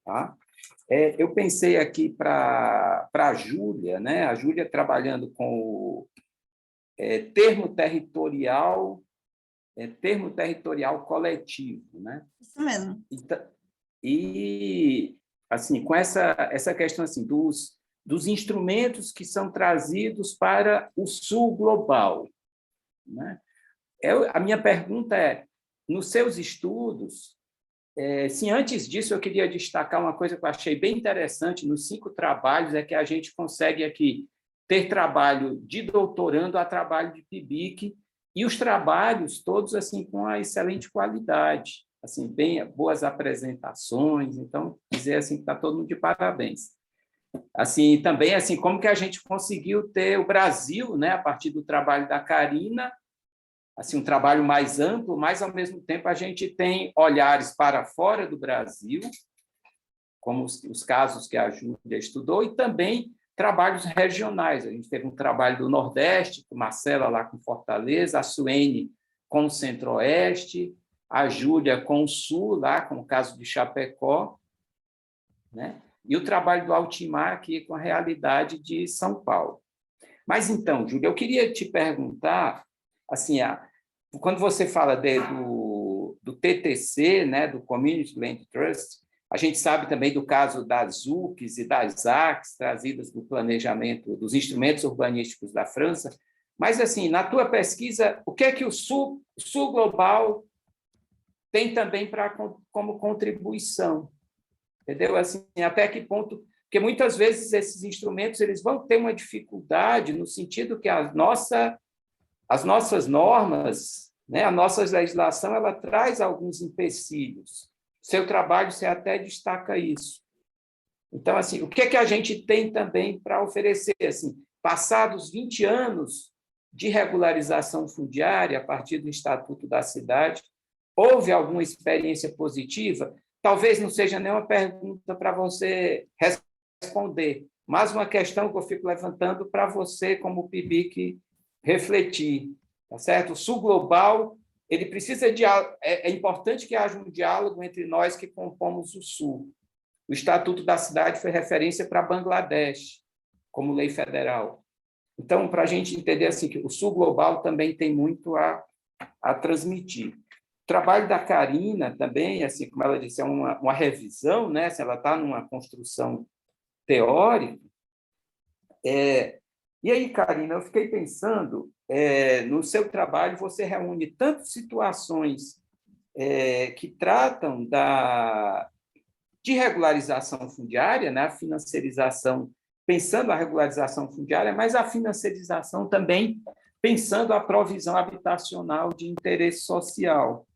Tá? Eu pensei aqui para a Júlia, né, a Júlia trabalhando com o termo territorial coletivo, né? Isso mesmo. E assim, com essa questão assim dos instrumentos que são trazidos para o sul global, né? A minha pergunta nos seus estudos, se antes disso eu queria destacar uma coisa que eu achei bem interessante nos 5 trabalhos, é que a gente consegue aqui ter trabalho de doutorando a trabalho de PIBIC, e os trabalhos todos assim com uma excelente qualidade, assim, bem boas apresentações, então dizer assim que está todo mundo de parabéns. Assim, também assim como que a gente conseguiu ter o Brasil, né, a partir do trabalho da Karina, assim um trabalho mais amplo, mas ao mesmo tempo a gente tem olhares para fora do Brasil, como os casos que a Júlia estudou, e também trabalhos regionais. A gente teve um trabalho do Nordeste, com Marcela lá com Fortaleza, a Suene com o Centro-Oeste, a Júlia com o Sul, lá com o caso de Chapecó, né? E o trabalho do Altimar aqui com a realidade de São Paulo. Mas então, Júlia, eu queria te perguntar, assim, quando você fala do TTC, né, do Community Land Trust, a gente sabe também do caso das UCs e das ACs, trazidas do planejamento dos instrumentos urbanísticos da França. Mas, assim, na tua pesquisa, o que é que o Sul Global tem também como contribuição? Entendeu? Assim, até que ponto... Porque, muitas vezes, esses instrumentos eles vão ter uma dificuldade no sentido que as nossas normas, né, a nossa legislação, ela traz alguns empecilhos. Seu trabalho, você até destaca isso. Então, assim, o que é que a gente tem também para oferecer? Assim, passados 20 anos de regularização fundiária, a partir do Estatuto da Cidade, houve alguma experiência positiva? Talvez não seja nenhuma pergunta para você responder, mas uma questão que eu fico levantando para você, como PIBIC, refletir. Tá certo? O Sul Global, ele precisa de... É importante que haja um diálogo entre nós que compomos o Sul. O Estatuto da Cidade foi referência para Bangladesh, como lei federal. Então, para a gente entender assim, que o Sul Global também tem muito a transmitir. O trabalho da Karina também, assim, como ela disse, é uma revisão, né? Se ela está numa construção teórica. E aí, Karina, eu fiquei pensando, no seu trabalho, você reúne tanto situações que tratam de regularização fundiária, né? A financiarização, pensando a regularização fundiária, mas a financiarização também pensando a provisão habitacional de interesse social.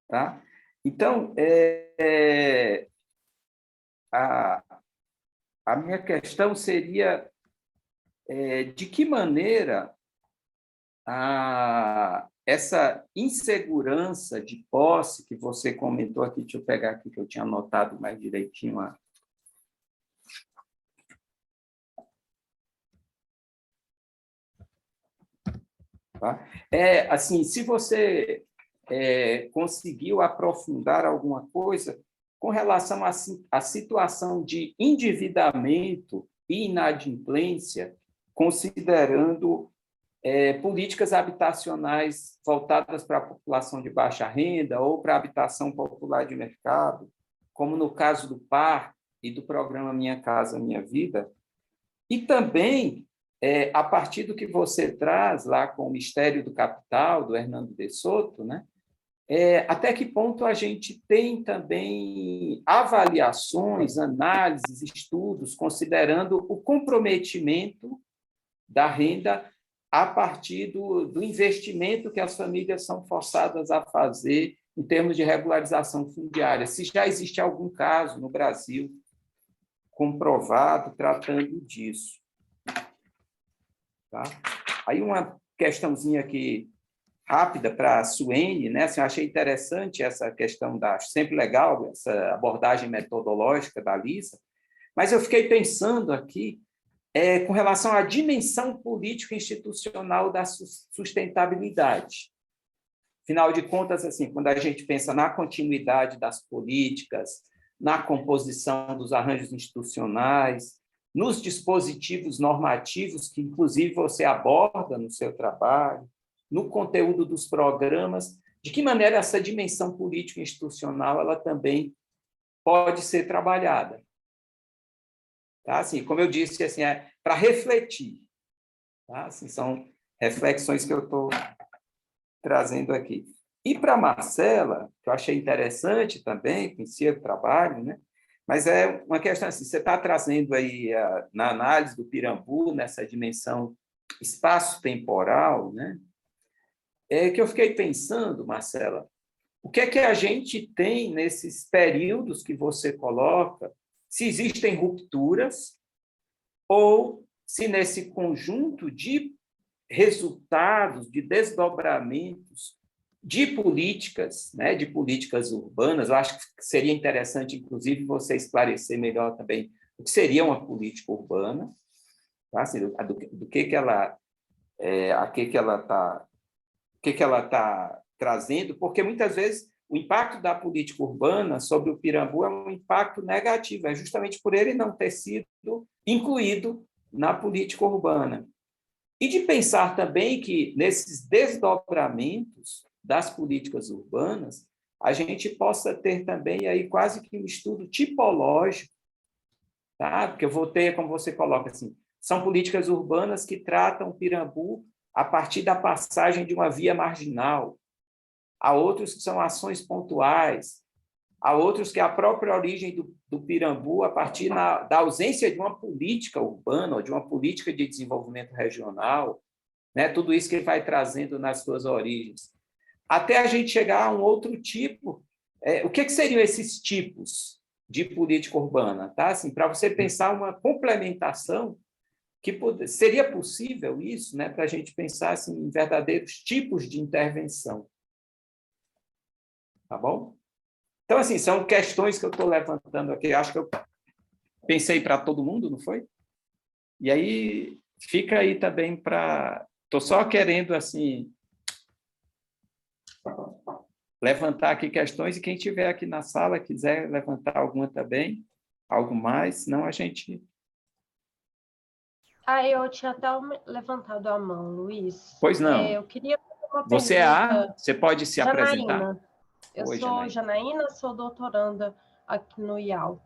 Tá? Então, a minha questão seria de que maneira essa insegurança de posse que você comentou aqui, deixa eu pegar aqui que eu tinha anotado mais direitinho. Tá? Assim, se você conseguiu aprofundar alguma coisa com relação à situação de endividamento e inadimplência, considerando políticas habitacionais voltadas para a população de baixa renda ou para a habitação popular de mercado, como no caso do PAR e do programa Minha Casa Minha Vida, e também a partir do que você traz lá com o Mistério do Capital, do Hernando de Soto, né? Até que ponto a gente tem também avaliações, análises, estudos, considerando o comprometimento da renda a partir do investimento que as famílias são forçadas a fazer em termos de regularização fundiária. Se já existe algum caso no Brasil comprovado tratando disso. Tá? Aí uma questãozinha aqui rápida para a Suene, né? Assim, eu achei interessante essa questão sempre legal essa abordagem metodológica da Lisa, mas eu fiquei pensando aqui com relação à dimensão político-institucional da sustentabilidade. Afinal de contas, assim, quando a gente pensa na continuidade das políticas, na composição dos arranjos institucionais, nos dispositivos normativos que, inclusive, você aborda no seu trabalho, no conteúdo dos programas, de que maneira essa dimensão político-institucional ela também pode ser trabalhada. Tá? Assim, como eu disse, assim, para refletir. Tá? Assim, são reflexões que eu estou trazendo aqui. E para a Marcela, que eu achei interessante também, conhecia o trabalho, né? Mas é uma questão assim, você está trazendo aí, na análise do Pirambu, nessa dimensão espaço-temporal, né? Que eu fiquei pensando, Marcela, o que é que a gente tem nesses períodos que você coloca, se existem rupturas, ou se nesse conjunto de resultados, de desdobramentos, de políticas, né, de políticas urbanas, eu acho que seria interessante, inclusive, você esclarecer melhor também o que seria uma política urbana, tá? Assim, do que ela a que ela está trazendo, porque muitas vezes o impacto da política urbana sobre o Pirambu é um impacto negativo, é justamente por ele não ter sido incluído na política urbana. E de pensar também que, nesses desdobramentos das políticas urbanas, a gente possa ter também aí quase que um estudo tipológico, tá? Porque eu vou ter, como você coloca assim, são políticas urbanas que tratam o Pirambu a partir da passagem de uma via marginal, há outros que são ações pontuais, há outros que é a própria origem do Pirambu a partir da ausência de uma política urbana ou de uma política de desenvolvimento regional, né? Tudo isso que ele vai trazendo nas suas origens. Até a gente chegar a um outro tipo. O que seriam esses tipos de política urbana? Tá? Assim, para você pensar uma complementação, que seria possível isso, né? Para a gente pensar assim, em verdadeiros tipos de intervenção. Tá bom? Então, assim, são questões que eu estou levantando aqui. Acho que eu pensei para todo mundo, não foi? E aí, fica aí também para... Estou só querendo, assim, levantar aqui questões, e quem estiver aqui na sala quiser levantar alguma também, algo mais, senão a gente... Eu tinha até levantado a mão, Luiz. Pois não. Eu queria fazer uma Você pergunta. Você pode se apresentar? Janaína. Eu Oi, sou Janaína, sou doutoranda aqui no IAL.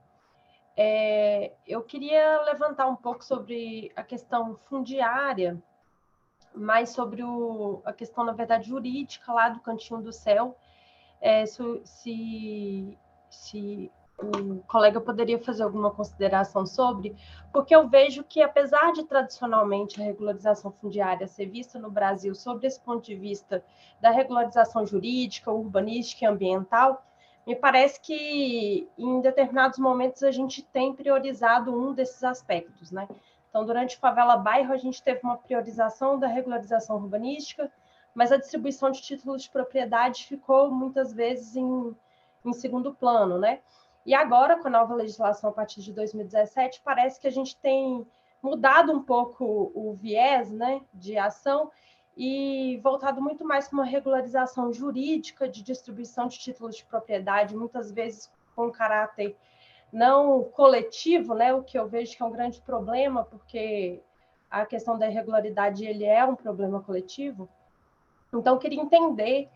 Eu queria levantar um pouco sobre a questão fundiária, mais sobre a questão, na verdade, jurídica lá do Cantinho do Céu. Se o colega poderia fazer alguma consideração sobre, porque eu vejo que, apesar de tradicionalmente a regularização fundiária ser vista no Brasil sob esse ponto de vista da regularização jurídica, urbanística e ambiental, me parece que em determinados momentos a gente tem priorizado um desses aspectos, né? Então, durante o Favela Bairro, a gente teve uma priorização da regularização urbanística, mas a distribuição de títulos de propriedade ficou muitas vezes em segundo plano, né? E agora, com a nova legislação a partir de 2017, parece que a gente tem mudado um pouco o viés, né, de ação e voltado muito mais para uma regularização jurídica de distribuição de títulos de propriedade, muitas vezes com caráter não coletivo, né, o que eu vejo que é um grande problema, porque a questão da irregularidade ele é um problema coletivo. Então, eu queria entender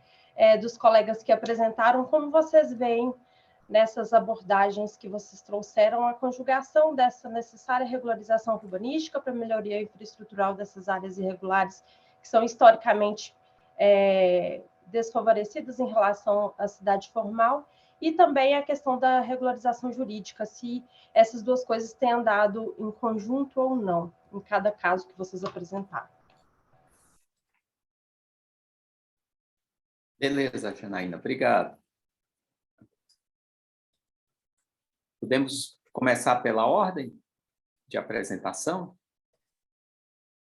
dos colegas que apresentaram como vocês veem nessas abordagens que vocês trouxeram a conjugação dessa necessária regularização urbanística para a melhoria infraestrutural dessas áreas irregulares que são historicamente desfavorecidas em relação à cidade formal, e também a questão da regularização jurídica, se essas duas coisas têm andado em conjunto ou não, em cada caso que vocês apresentaram. Beleza, Janaína, obrigado. Podemos começar pela ordem de apresentação?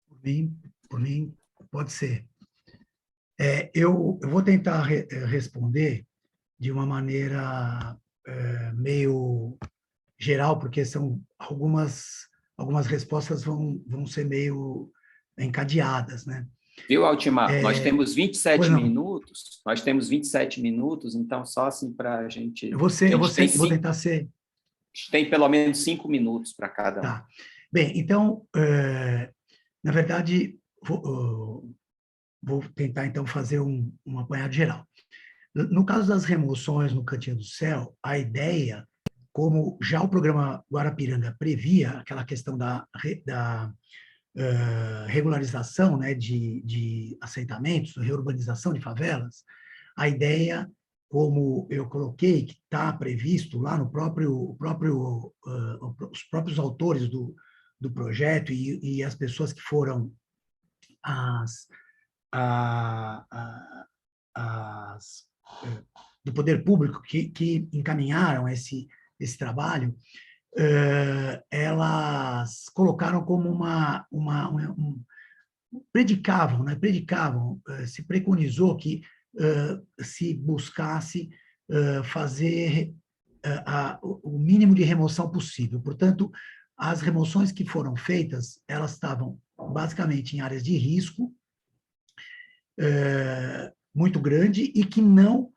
Por mim pode ser. Eu vou tentar responder de uma maneira meio geral, porque são algumas respostas vão ser meio encadeadas, né? Viu, Altimar? Nós temos 27 não. minutos. Nós temos 27 minutos, então só assim para a gente... Eu vou tentar ser... Tem pelo menos 5 minutos para cada um. Tá. Bem, então, na verdade, vou tentar, então, fazer um apanhado geral. No caso das remoções no Cantinho do Céu, a ideia, como já o programa Guarapiranga previa, aquela questão da regularização, né, de assentamentos, reurbanização de favelas, a ideia, como eu coloquei, que está previsto lá no os próprios autores do projeto e as pessoas que foram do poder público que encaminharam esse trabalho, elas colocaram como predicavam, né? Se preconizou que se buscasse fazer o mínimo de remoção possível. Portanto, as remoções que foram feitas, elas estavam basicamente em áreas de risco muito grande e que não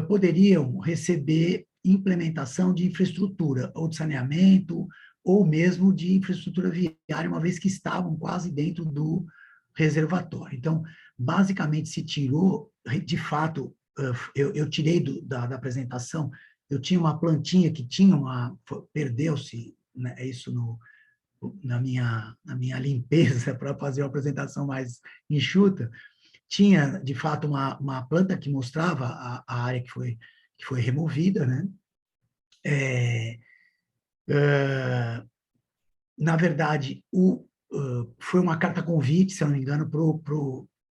poderiam receber implementação de infraestrutura, ou de saneamento, ou mesmo de infraestrutura viária, uma vez que estavam quase dentro do reservatório. Então, basicamente, se tirou, de fato, eu tirei da apresentação, eu tinha uma plantinha que tinha perdeu-se, né, isso na minha limpeza para fazer uma apresentação mais enxuta, tinha, de fato, uma planta que mostrava a área que foi removida, né? Na verdade, foi uma carta convite, se eu não me engano,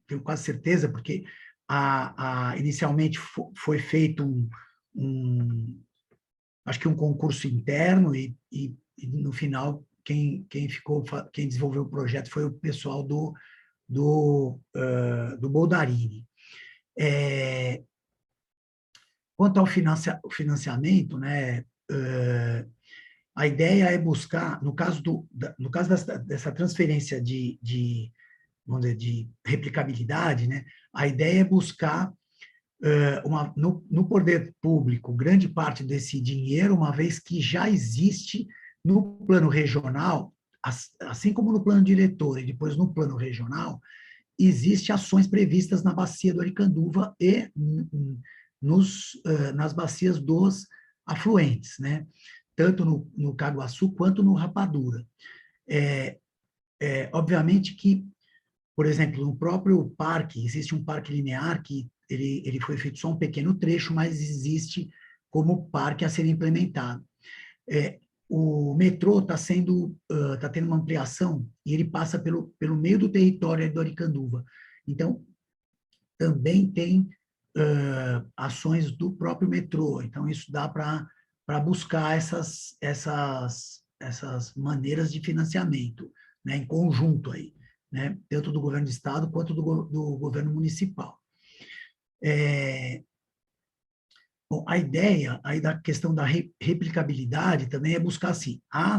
tenho quase certeza, porque inicialmente foi feito acho que um concurso interno e no final quem desenvolveu o projeto foi o pessoal do Boldarini. Quanto ao financiamento, né, a ideia é buscar, no caso dessa transferência vamos dizer, de replicabilidade, né, a ideia é buscar no poder público grande parte desse dinheiro, uma vez que já existe no plano regional, assim como no plano diretor e depois no plano regional, existem ações previstas na bacia do Aricanduva e nas bacias dos afluentes, né? Tanto no Caguaçu quanto no Rapadura. Obviamente que, por exemplo, no próprio parque, existe um parque linear que ele foi feito só um pequeno trecho, mas existe como parque a ser implementado. O metrô está tendo uma ampliação e ele passa pelo meio do território do Aricanduva. Então, também tem ações do próprio metrô. Então, isso dá para buscar essas maneiras de financiamento, né, em conjunto aí, né, tanto do governo do estado quanto do governo municipal. Bom, a ideia aí da questão da replicabilidade também é buscar, assim, há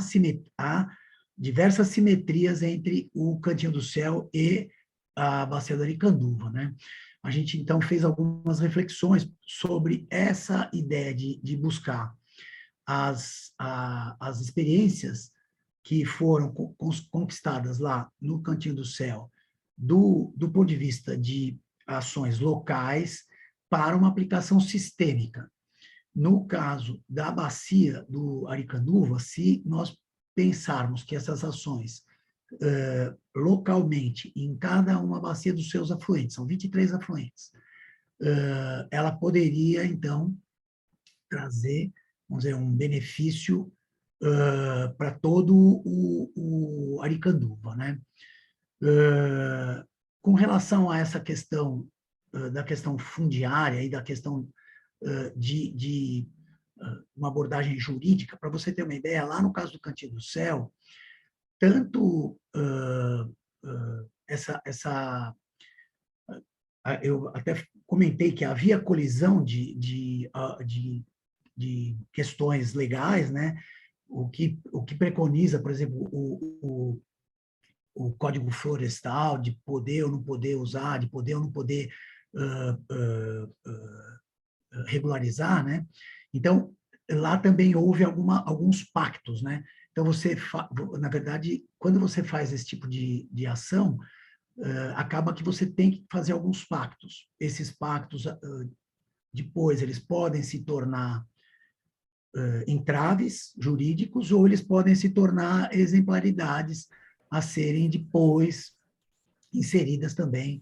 diversas simetrias entre o Cantinho do Céu e a Bacia do Aricanduva, né? A gente, então, fez algumas reflexões sobre essa ideia de buscar as experiências que foram conquistadas lá no Cantinho do Céu, do ponto de vista de ações locais, para uma aplicação sistêmica. No caso da bacia do Aricanduva, se nós pensarmos que essas ações localmente, em cada uma bacia dos seus afluentes, são 23 afluentes, ela poderia, então, trazer, vamos dizer, um benefício para todo o Aricanduva, né? Com relação a essa questão da questão fundiária e da questão de uma abordagem jurídica, para você ter uma ideia, lá no caso do Cantinho do Céu, tanto eu até comentei que havia colisão de questões legais, né? O que preconiza, por exemplo, o Código Florestal, de poder ou não poder usar, de poder ou não poder regularizar, né? Então, lá também houve alguns pactos, né? Então, na verdade, quando você faz esse tipo de ação, acaba que você tem que fazer alguns pactos. Esses pactos, depois, eles podem se tornar entraves jurídicos ou eles podem se tornar exemplaridades a serem depois inseridas também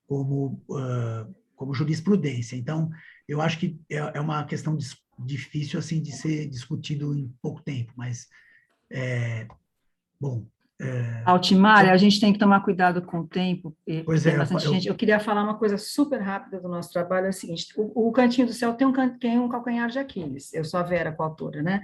como jurisprudência. Então, eu acho que é uma questão difícil assim de ser discutido em pouco tempo, mas, bom... Altimária, a gente tem que tomar cuidado com o tempo, pois tem bastante gente. Eu queria falar uma coisa super rápida do nosso trabalho, é o seguinte, o Cantinho do Céu tem um calcanhar de Aquiles, eu sou a Vera, coautora, né?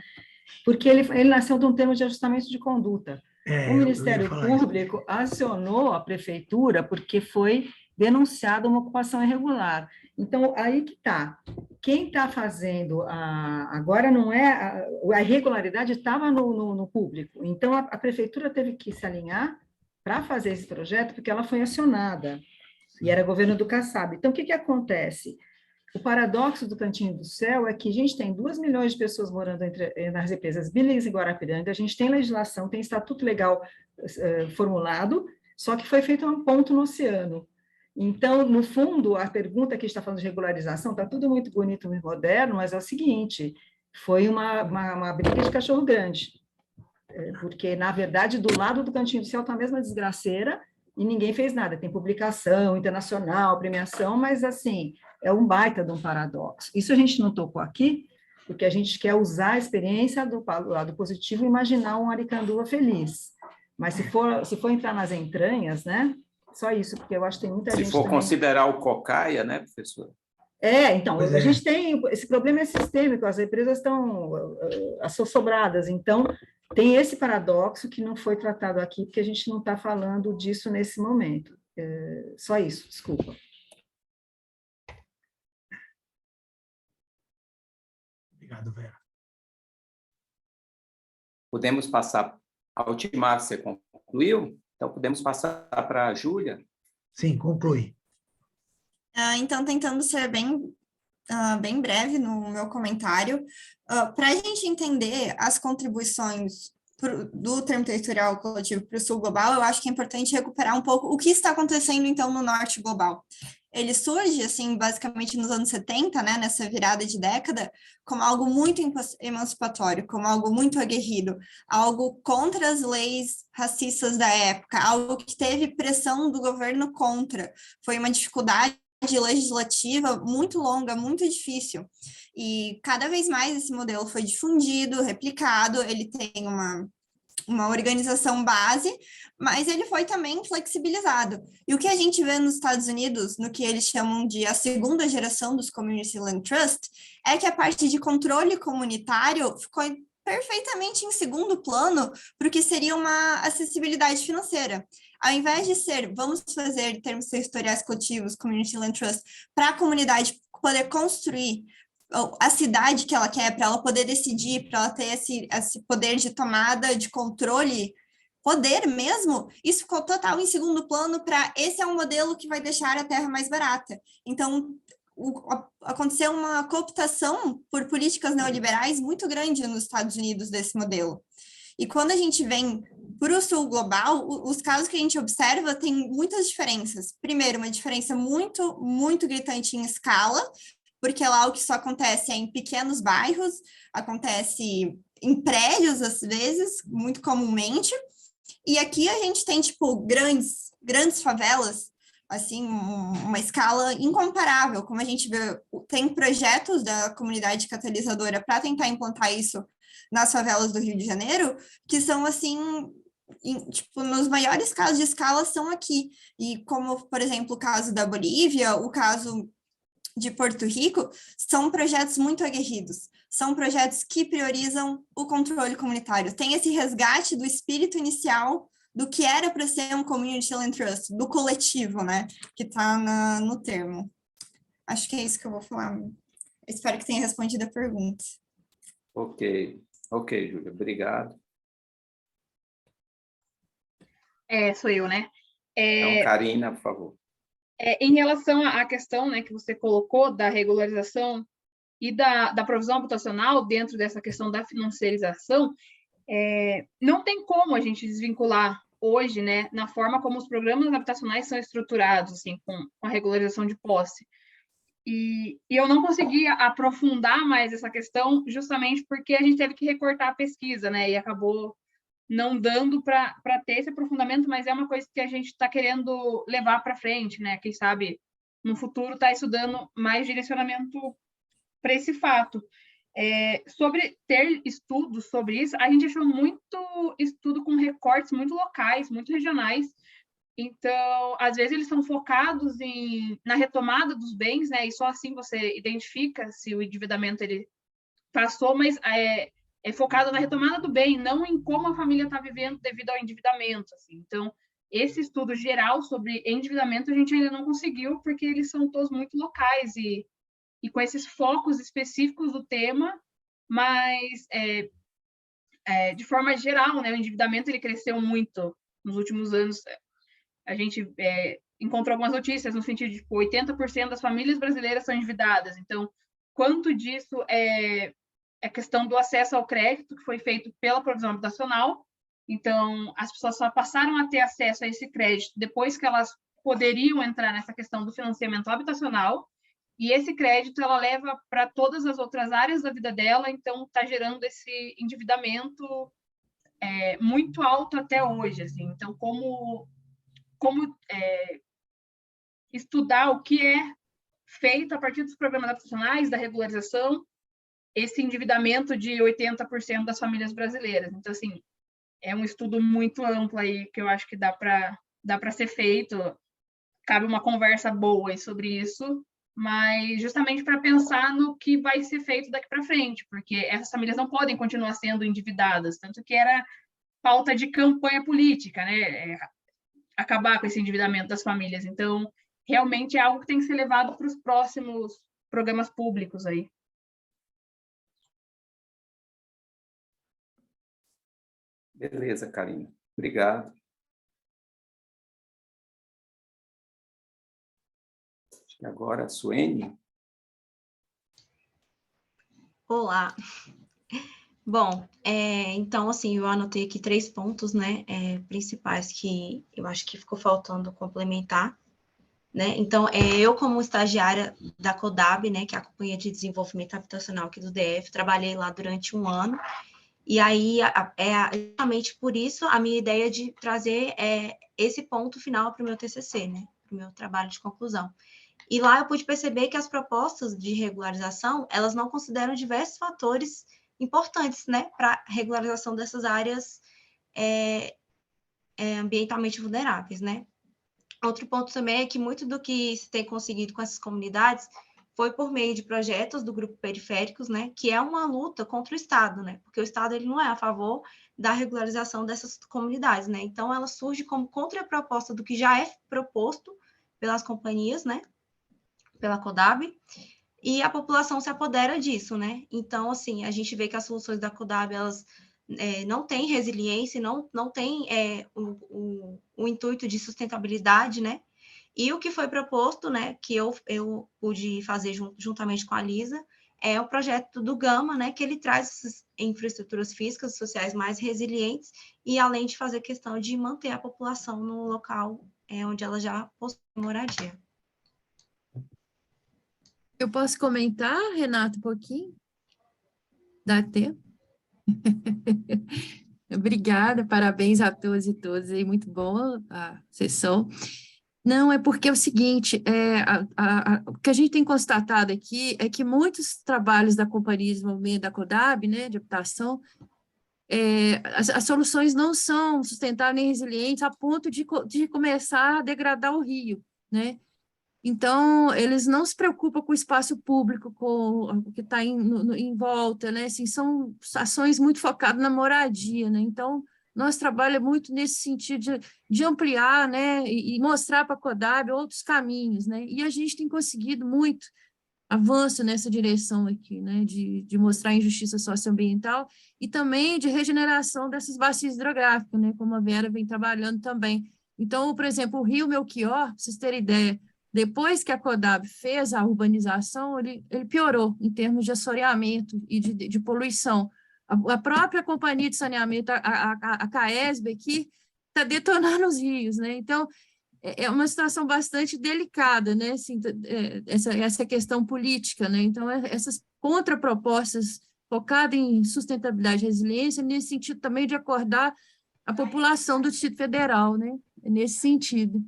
Porque ele nasceu de um termo de ajustamento de conduta. O Ministério Público acionou a prefeitura porque foi denunciada uma ocupação irregular. Então, aí que está. quem está fazendo agora não é a irregularidade estava no público, então a prefeitura teve que se alinhar para fazer esse projeto, porque ela foi acionada, e era governo do Kassab. Então, o que acontece? O paradoxo do Cantinho do Céu é que a gente tem 2 milhões de pessoas morando nas represas Billings e Guarapiranga, a gente tem legislação, tem estatuto legal formulado, só que foi feito um ponto no oceano. Então, no fundo, a pergunta que a gente está falando de regularização, está tudo muito bonito, muito moderno, mas é o seguinte, foi uma briga de cachorro grande, porque, na verdade, do lado do Cantinho do Céu está a mesma desgraceira e ninguém fez nada. Tem publicação internacional, premiação, mas, assim, é um baita de um paradoxo. Isso a gente não tocou aqui, porque a gente quer usar a experiência do lado positivo e imaginar um Aricanduva feliz. Mas se for entrar nas entranhas, né? Só isso, porque eu acho que tem muita gente... Se for também... considerar o cocaia, né, professora? Então, a gente tem... Esse problema é sistêmico, as empresas estão assossobradas, então tem esse paradoxo que não foi tratado aqui, porque a gente não está falando disso nesse momento. Só isso, desculpa. Obrigado, Vera. Podemos passar... A Ultimar, você concluiu? Então, podemos passar para a Júlia? Sim, conclui. Então, tentando ser bem breve no meu comentário, para a gente entender as contribuições do termo territorial coletivo para o sul global, eu acho que é importante recuperar um pouco o que está acontecendo, então, no norte global. Ele surge, assim, basicamente nos anos 70, né, nessa virada de década, como algo muito emancipatório, como algo muito aguerrido, algo contra as leis racistas da época, algo que teve pressão do governo contra. Foi uma dificuldade legislativa muito longa, muito difícil. E cada vez mais esse modelo foi difundido, replicado, ele tem uma organização base, mas ele foi também flexibilizado. E o que a gente vê nos Estados Unidos, no que eles chamam de a segunda geração dos Community Land Trust, é que a parte de controle comunitário ficou perfeitamente em segundo plano para o que seria uma acessibilidade financeira. Ao invés de ser, vamos fazer termos territoriais coletivos, Community Land Trust, para a comunidade poder construir a cidade que ela quer, para ela poder decidir, para ela ter esse poder de tomada, de controle, poder mesmo, isso ficou total em segundo plano para esse é um modelo que vai deixar a terra mais barata. Então, aconteceu uma cooptação por políticas neoliberais muito grande nos Estados Unidos desse modelo. E quando a gente vem para o sul global, os casos que a gente observa têm muitas diferenças. Primeiro, uma diferença muito, muito gritante em escala, porque lá o que só acontece é em pequenos bairros, acontece em prédios, às vezes, muito comumente, e aqui a gente tem, tipo, grandes favelas, assim, uma escala incomparável, como a gente vê, tem projetos da comunidade catalisadora para tentar implantar isso nas favelas do Rio de Janeiro, que são, assim, tipo, nos maiores casos de escala são aqui, e como, por exemplo, o caso da Bolívia, o caso de Porto Rico, são projetos muito aguerridos, são projetos que priorizam o controle comunitário, tem esse resgate do espírito inicial do que era para ser um Community Land Trust, do coletivo, né, que está no termo. Acho que é isso que eu vou falar. Espero que tenha respondido a pergunta. Ok, Júlia, obrigado. Sou eu, né? Então, Karina, por favor. Em relação à questão, né, que você colocou da regularização e da provisão habitacional dentro dessa questão da financiarização, não tem como a gente desvincular hoje, né, na forma como os programas habitacionais são estruturados, assim, com a regularização de posse. E eu não consegui aprofundar mais essa questão justamente porque a gente teve que recortar a pesquisa, né, e acabou não dando para ter esse aprofundamento, mas é uma coisa que a gente está querendo levar para frente, né? Quem sabe no futuro está estudando mais direcionamento para esse fato. Sobre ter estudos sobre isso, a gente achou muito estudo com recortes muito locais, muito regionais. Então, às vezes eles são focados na retomada dos bens, né? E só assim você identifica se o endividamento ele passou, mas é focado na retomada do bem, não em como a família está vivendo devido ao endividamento. Assim. Então, esse estudo geral sobre endividamento a gente ainda não conseguiu, porque eles são todos muito locais e e com esses focos específicos do tema, mas, de forma geral, né, o endividamento ele cresceu muito nos últimos anos. A gente encontrou algumas notícias no sentido de, tipo, 80% das famílias brasileiras são endividadas. Então, quanto disso é questão do acesso ao crédito que foi feito pela provisão habitacional. Então, as pessoas só passaram a ter acesso a esse crédito depois que elas poderiam entrar nessa questão do financiamento habitacional, e esse crédito ela leva para todas as outras áreas da vida dela, então está gerando esse endividamento muito alto até hoje. Assim. Então, como estudar o que é feito a partir dos programas habitacionais, da regularização, esse endividamento de 80% das famílias brasileiras. Então, assim, é um estudo muito amplo aí que eu acho que dá para ser feito. Cabe uma conversa boa aí sobre isso, mas justamente para pensar no que vai ser feito daqui para frente, porque essas famílias não podem continuar sendo endividadas, tanto que era pauta de campanha política, né? Acabar com esse endividamento das famílias. Então, realmente é algo que tem que ser levado para os próximos programas públicos aí. Beleza, Karina. Obrigado. Acho que agora a Suene. Olá. Bom, então, assim, eu anotei aqui 3 pontos, né, principais que eu acho que ficou faltando complementar, né? Então, eu como estagiária da CODAB, né, que é a Companhia de Desenvolvimento Habitacional aqui do DF, trabalhei lá durante 1 ano, e aí, justamente por isso, a minha ideia de trazer esse ponto final para o meu TCC, né, para o meu trabalho de conclusão. E lá eu pude perceber que as propostas de regularização, elas não consideram diversos fatores importantes, né, para a regularização dessas áreas ambientalmente vulneráveis, né. Outro ponto também é que muito do que se tem conseguido com essas comunidades foi por meio de projetos do Grupo Periféricos, né, que é uma luta contra o Estado, né, porque o Estado ele não é a favor da regularização dessas comunidades, né, então ela surge como contraproposta do que já é proposto pelas companhias, né, pela CODAB, e a população se apodera disso, né, então, assim, a gente vê que as soluções da CODAB, elas não têm resiliência, não têm o intuito de sustentabilidade, né, e o que foi proposto, né, que eu pude fazer juntamente com a Lisa, é o projeto do Gama, né, que ele traz essas infraestruturas físicas e sociais mais resilientes, e além de fazer questão de manter a população no local onde ela já possui moradia. Eu posso comentar, Renato, um pouquinho? Dá tempo? Obrigada, parabéns a todos e todas, aí, muito boa a sessão. Não, é porque é o seguinte, o que a gente tem constatado aqui é que muitos trabalhos da Companhia de Desenvolvimento da CODAB, né, de habitação, as soluções não são sustentáveis nem resilientes a ponto de começar a degradar o rio, né? Então, eles não se preocupam com o espaço público, com o que está em volta, né? Assim, são ações muito focadas na moradia, né? Então, nosso trabalho é muito nesse sentido de ampliar, né? E mostrar para a CODAB outros caminhos, né? E a gente tem conseguido muito avanço nessa direção aqui, né? De mostrar a injustiça socioambiental e também de regeneração dessas bacias hidrográficas, né? Como a Vera vem trabalhando também. Então, por exemplo, o Rio Melchior, para vocês terem ideia, depois que a CODAB fez a urbanização, ele piorou em termos de assoreamento e de poluição. A própria companhia de saneamento, a CAESB aqui, está detonando os rios, né? Então, é uma situação bastante delicada, né? Assim, essa questão política, né? Então, essas contrapropostas focadas em sustentabilidade e resiliência, nesse sentido também de acordar a população do Distrito Federal, né? Nesse sentido.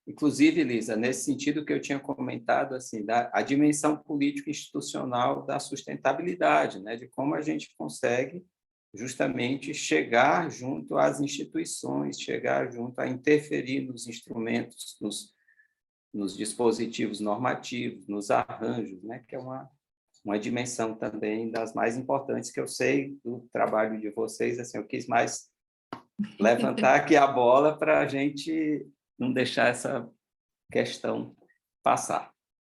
Inclusive, Lisa, nesse sentido que eu tinha comentado, assim, a dimensão político-institucional da sustentabilidade, né, de como a gente consegue justamente chegar junto às instituições, chegar junto a interferir nos instrumentos, nos dispositivos normativos, nos arranjos, né, que é uma dimensão também das mais importantes que eu sei do trabalho de vocês. Assim, eu quis mais levantar aqui a bola para a gente não deixar essa questão passar.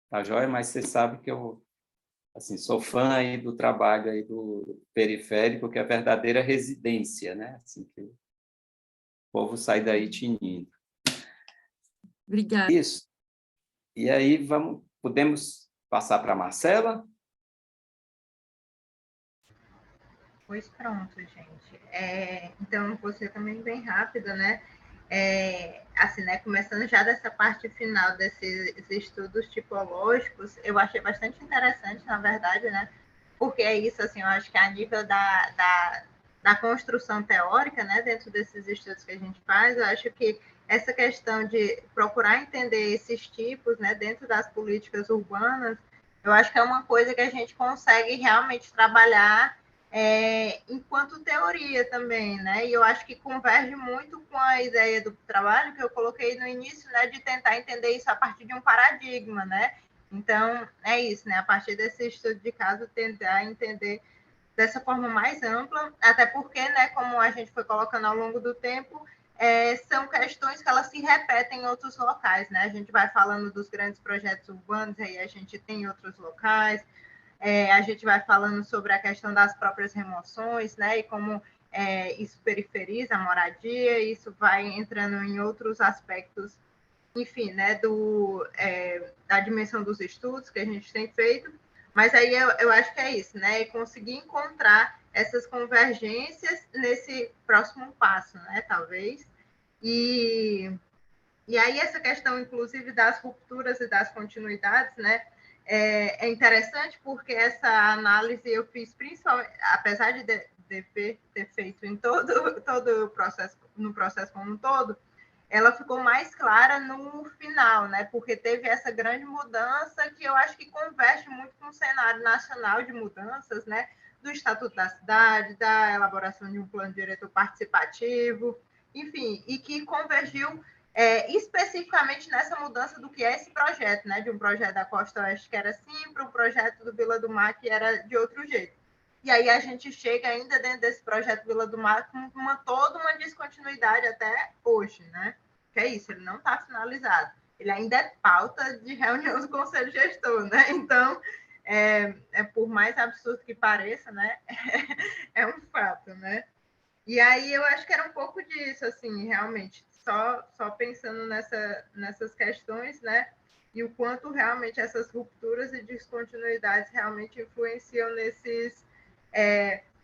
Tá joia? Mas você sabe que eu assim, sou fã aí do trabalho aí do periférico, que é a verdadeira residência, né? Assim, que o povo sai daí tinindo. Obrigada. Isso. E aí podemos passar para a Marcela? Pois pronto, gente. Então, você também bem rápido, né? Assim, né? Começando já dessa parte final desses estudos tipológicos, eu achei bastante interessante, na verdade, né? Porque é isso, assim, eu acho que a nível da construção teórica, né? Dentro desses estudos que a gente faz, eu acho que essa questão de procurar entender esses tipos, né? Dentro das políticas urbanas, eu acho que é uma coisa que a gente consegue realmente trabalhar enquanto teoria também, né? E eu acho que converge muito com a ideia do trabalho que eu coloquei no início, né? De tentar entender isso a partir de um paradigma, né? Então, é isso, né? A partir desse estudo de caso, tentar entender dessa forma mais ampla, até porque, né? Como a gente foi colocando ao longo do tempo, são questões que elas se repetem em outros locais, né? A gente vai falando dos grandes projetos urbanos, aí a gente tem outros locais, a gente vai falando sobre a questão das próprias remoções, né, e como isso periferiza a moradia, isso vai entrando em outros aspectos, enfim, né, da dimensão dos estudos que a gente tem feito, mas aí eu acho que é isso, né, conseguir encontrar essas convergências nesse próximo passo, né, talvez, e aí essa questão, inclusive, das rupturas e das continuidades, né, é interessante porque essa análise eu fiz principalmente, apesar de ter feito em todo o processo, no processo como um todo, ela ficou mais clara no final, né? Porque teve essa grande mudança que eu acho que converge muito com o cenário nacional de mudanças, né? Do Estatuto da Cidade, da elaboração de um plano diretor participativo, enfim, e que convergiu especificamente nessa mudança do que é esse projeto, né? De um projeto da Costa Oeste que era assim, para um projeto do Vila do Mar que era de outro jeito. E aí a gente chega ainda dentro desse projeto Vila do Mar com toda uma descontinuidade até hoje, né? Que é isso, ele não está finalizado. Ele ainda é pauta de reunião do Conselho Gestor, né? Então, por mais absurdo que pareça, né? É um fato, né? E aí eu acho que era um pouco disso, assim, realmente, só pensando nessas questões, né? E o quanto realmente essas rupturas e descontinuidades realmente influenciam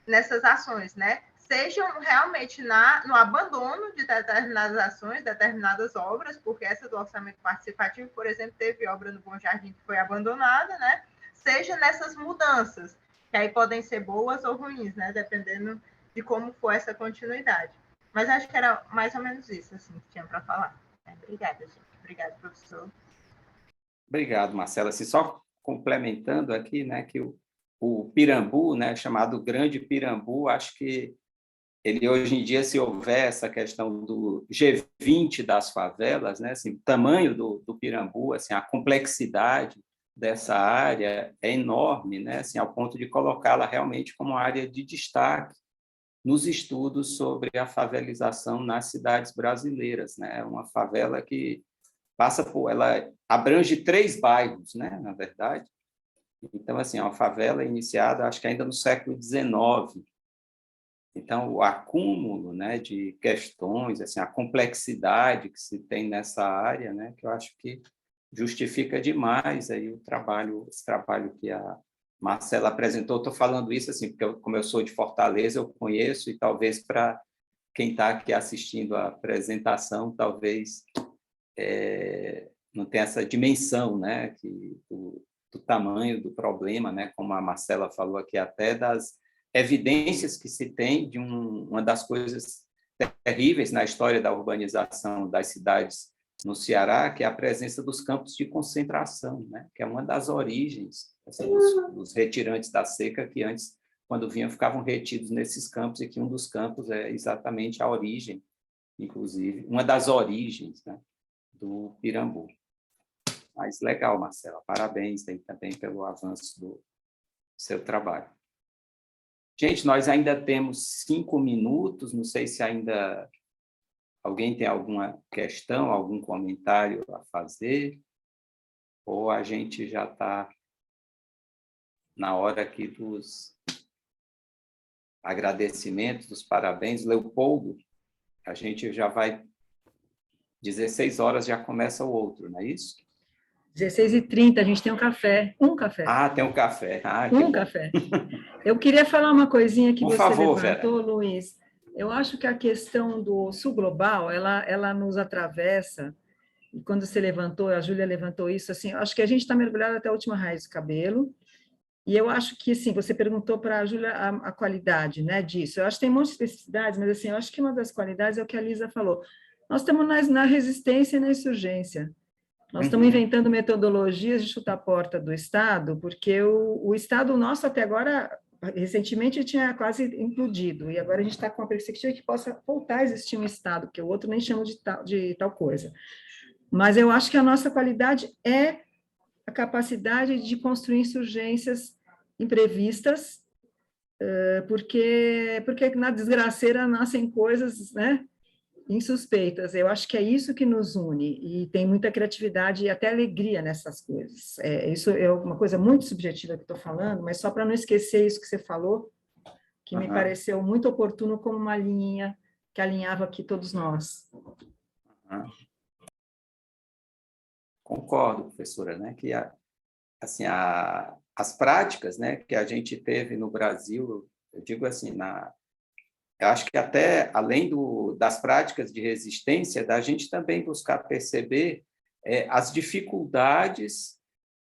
nessas ações, né? Sejam realmente no abandono de determinadas ações, determinadas obras, porque essa do orçamento participativo, por exemplo, teve obra no Bom Jardim que foi abandonada, né? Seja nessas mudanças, que aí podem ser boas ou ruins, né? Dependendo de como for essa continuidade. Mas acho que era mais ou menos isso assim, que tinha para falar. Obrigada, gente. Obrigada, professor. Obrigado, Marcela. Assim, só complementando aqui, né, que o Pirambu, né, chamado Grande Pirambu, acho que ele hoje em dia, se houver essa questão do G20 das favelas, né, assim, o tamanho do Pirambu, assim, a complexidade dessa área é enorme, né, assim, ao ponto de colocá-la realmente como área de destaque nos estudos sobre a favelização nas cidades brasileiras, né? Uma favela que ela abrange 3 bairros, né? Na verdade. Então, assim, é uma favela iniciada, acho que ainda no século XIX. Então, o acúmulo, né, de questões, assim, a complexidade que se tem nessa área, né, que eu acho que justifica demais aí esse trabalho que a Marcela apresentou. Estou falando isso assim, porque como eu sou de Fortaleza, eu conheço, e talvez para quem está aqui assistindo a apresentação, talvez não tenha essa dimensão, né, do tamanho do problema, né, como a Marcela falou aqui, até das evidências que se tem de uma das coisas terríveis na história da urbanização das cidades no Ceará, que é a presença dos campos de concentração, né? Que é uma das origens assim, dos retirantes da seca, que antes, quando vinham, ficavam retidos nesses campos, e que um dos campos é exatamente a origem, inclusive, uma das origens, né, do Pirambu. Mas legal, Marcela, parabéns também pelo avanço do seu trabalho. Gente, nós ainda temos 5 minutos, não sei se ainda Alguém tem alguma questão, algum comentário a fazer? Ou a gente já está na hora aqui dos agradecimentos, dos parabéns? Leopoldo, a gente já vai... 16 horas já começa o outro, não é isso? 16h30, a gente tem um café. Ah, tem um café. Ah, que Um bom. café. Eu queria falar uma coisinha que Por você favor, levantou, Luiz. Eu acho que a questão do sul global, ela nos atravessa, e quando você levantou, a Júlia levantou isso, assim, eu acho que a gente está mergulhado até a última raiz do cabelo, e eu acho que, assim, você perguntou para a Júlia a qualidade, né, disso. Eu acho que tem um monte de especificidades, mas, assim, eu acho que uma das qualidades é o que a Lisa falou. Nós estamos na resistência e na insurgência. Nós estamos inventando metodologias de chutar a porta do Estado, porque o Estado nosso, até agora, recentemente, tinha quase implodido, e agora a gente está com a perspectiva que possa voltar a existir um Estado, que o outro nem chama de tal coisa. Mas eu acho que a nossa qualidade é a capacidade de construir insurgências imprevistas, porque na desgraceira nascem coisas, né, insuspeitas. Eu acho que é isso que nos une, e tem muita criatividade e até alegria nessas coisas. Isso é uma coisa muito subjetiva que estou falando, mas só para não esquecer isso que você falou, que me pareceu muito oportuno como uma linha que alinhava aqui todos nós. Concordo, professora, né, que assim, as práticas, né, que a gente teve no Brasil, eu digo assim, eu acho que até além das práticas de resistência, da gente também buscar perceber as dificuldades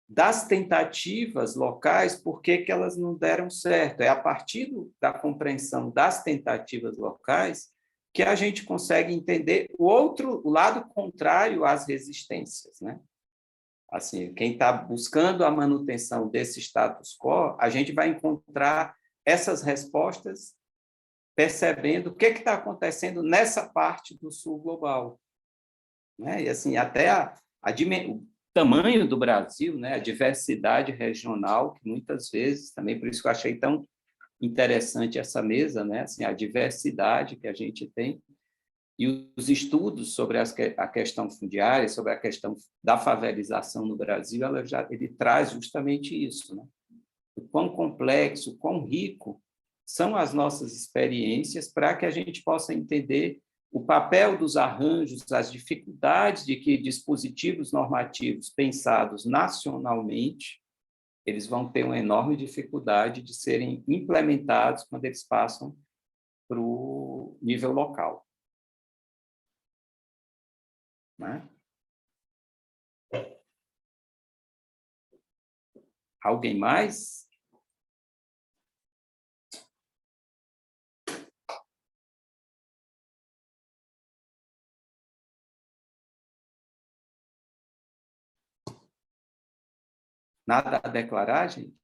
das tentativas locais, por que elas não deram certo. É a partir da compreensão das tentativas locais que a gente consegue entender o lado contrário às resistências, né? Assim, quem está buscando a manutenção desse status quo, a gente vai encontrar essas respostas percebendo o que está acontecendo nessa parte do sul global, né? E assim, até o tamanho do Brasil, né? A diversidade regional, que muitas vezes, também por isso que eu achei tão interessante essa mesa, né? Assim, a diversidade que a gente tem, e os estudos sobre a questão fundiária, sobre a questão da favelização no Brasil, ele traz justamente isso, né? O quão complexo, o quão rico são as nossas experiências para que a gente possa entender o papel dos arranjos, as dificuldades de que dispositivos normativos pensados nacionalmente, eles vão ter uma enorme dificuldade de serem implementados quando eles passam para o nível local. Né? Alguém mais? Nada a declarar, gente?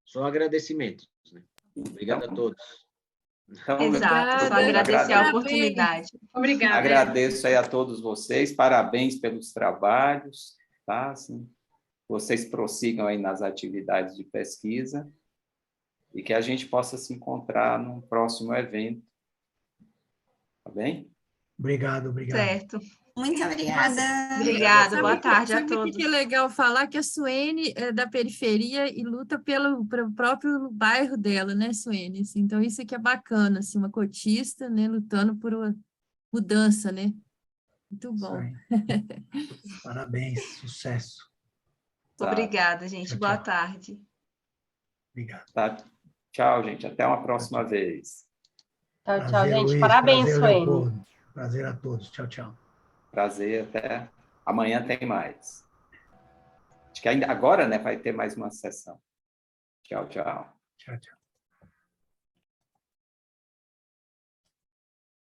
Só agradecimentos. Né? Obrigado a todos. Então, Exato, só agradecer a oportunidade. Obrigada. Agradeço aí a todos vocês, parabéns pelos trabalhos, tá? Assim, vocês prossigam aí nas atividades de pesquisa e que a gente possa se encontrar num próximo evento. Tá bem? Obrigado. Certo. Muito obrigada. Obrigada, boa tarde a Sabe o todos. que é legal falar? Que a Suene é da periferia e luta pelo próprio bairro dela, né, Suene? Assim, então, isso aqui é bacana, assim, uma cotista, né, lutando por uma mudança, né? Muito bom. Parabéns, sucesso. Obrigada, gente. Tchau, Boa tchau. tarde. Obrigado. Tá? Tchau, gente. Até uma próxima vez. Tchau, Prazer, gente. Luiz. Parabéns, Prazer, Suene. Leopoldo. Prazer a todos. Tchau, tchau. Prazer. Até amanhã tem mais. Acho que ainda agora, né, vai ter mais uma sessão. Tchau, tchau. Tchau, tchau.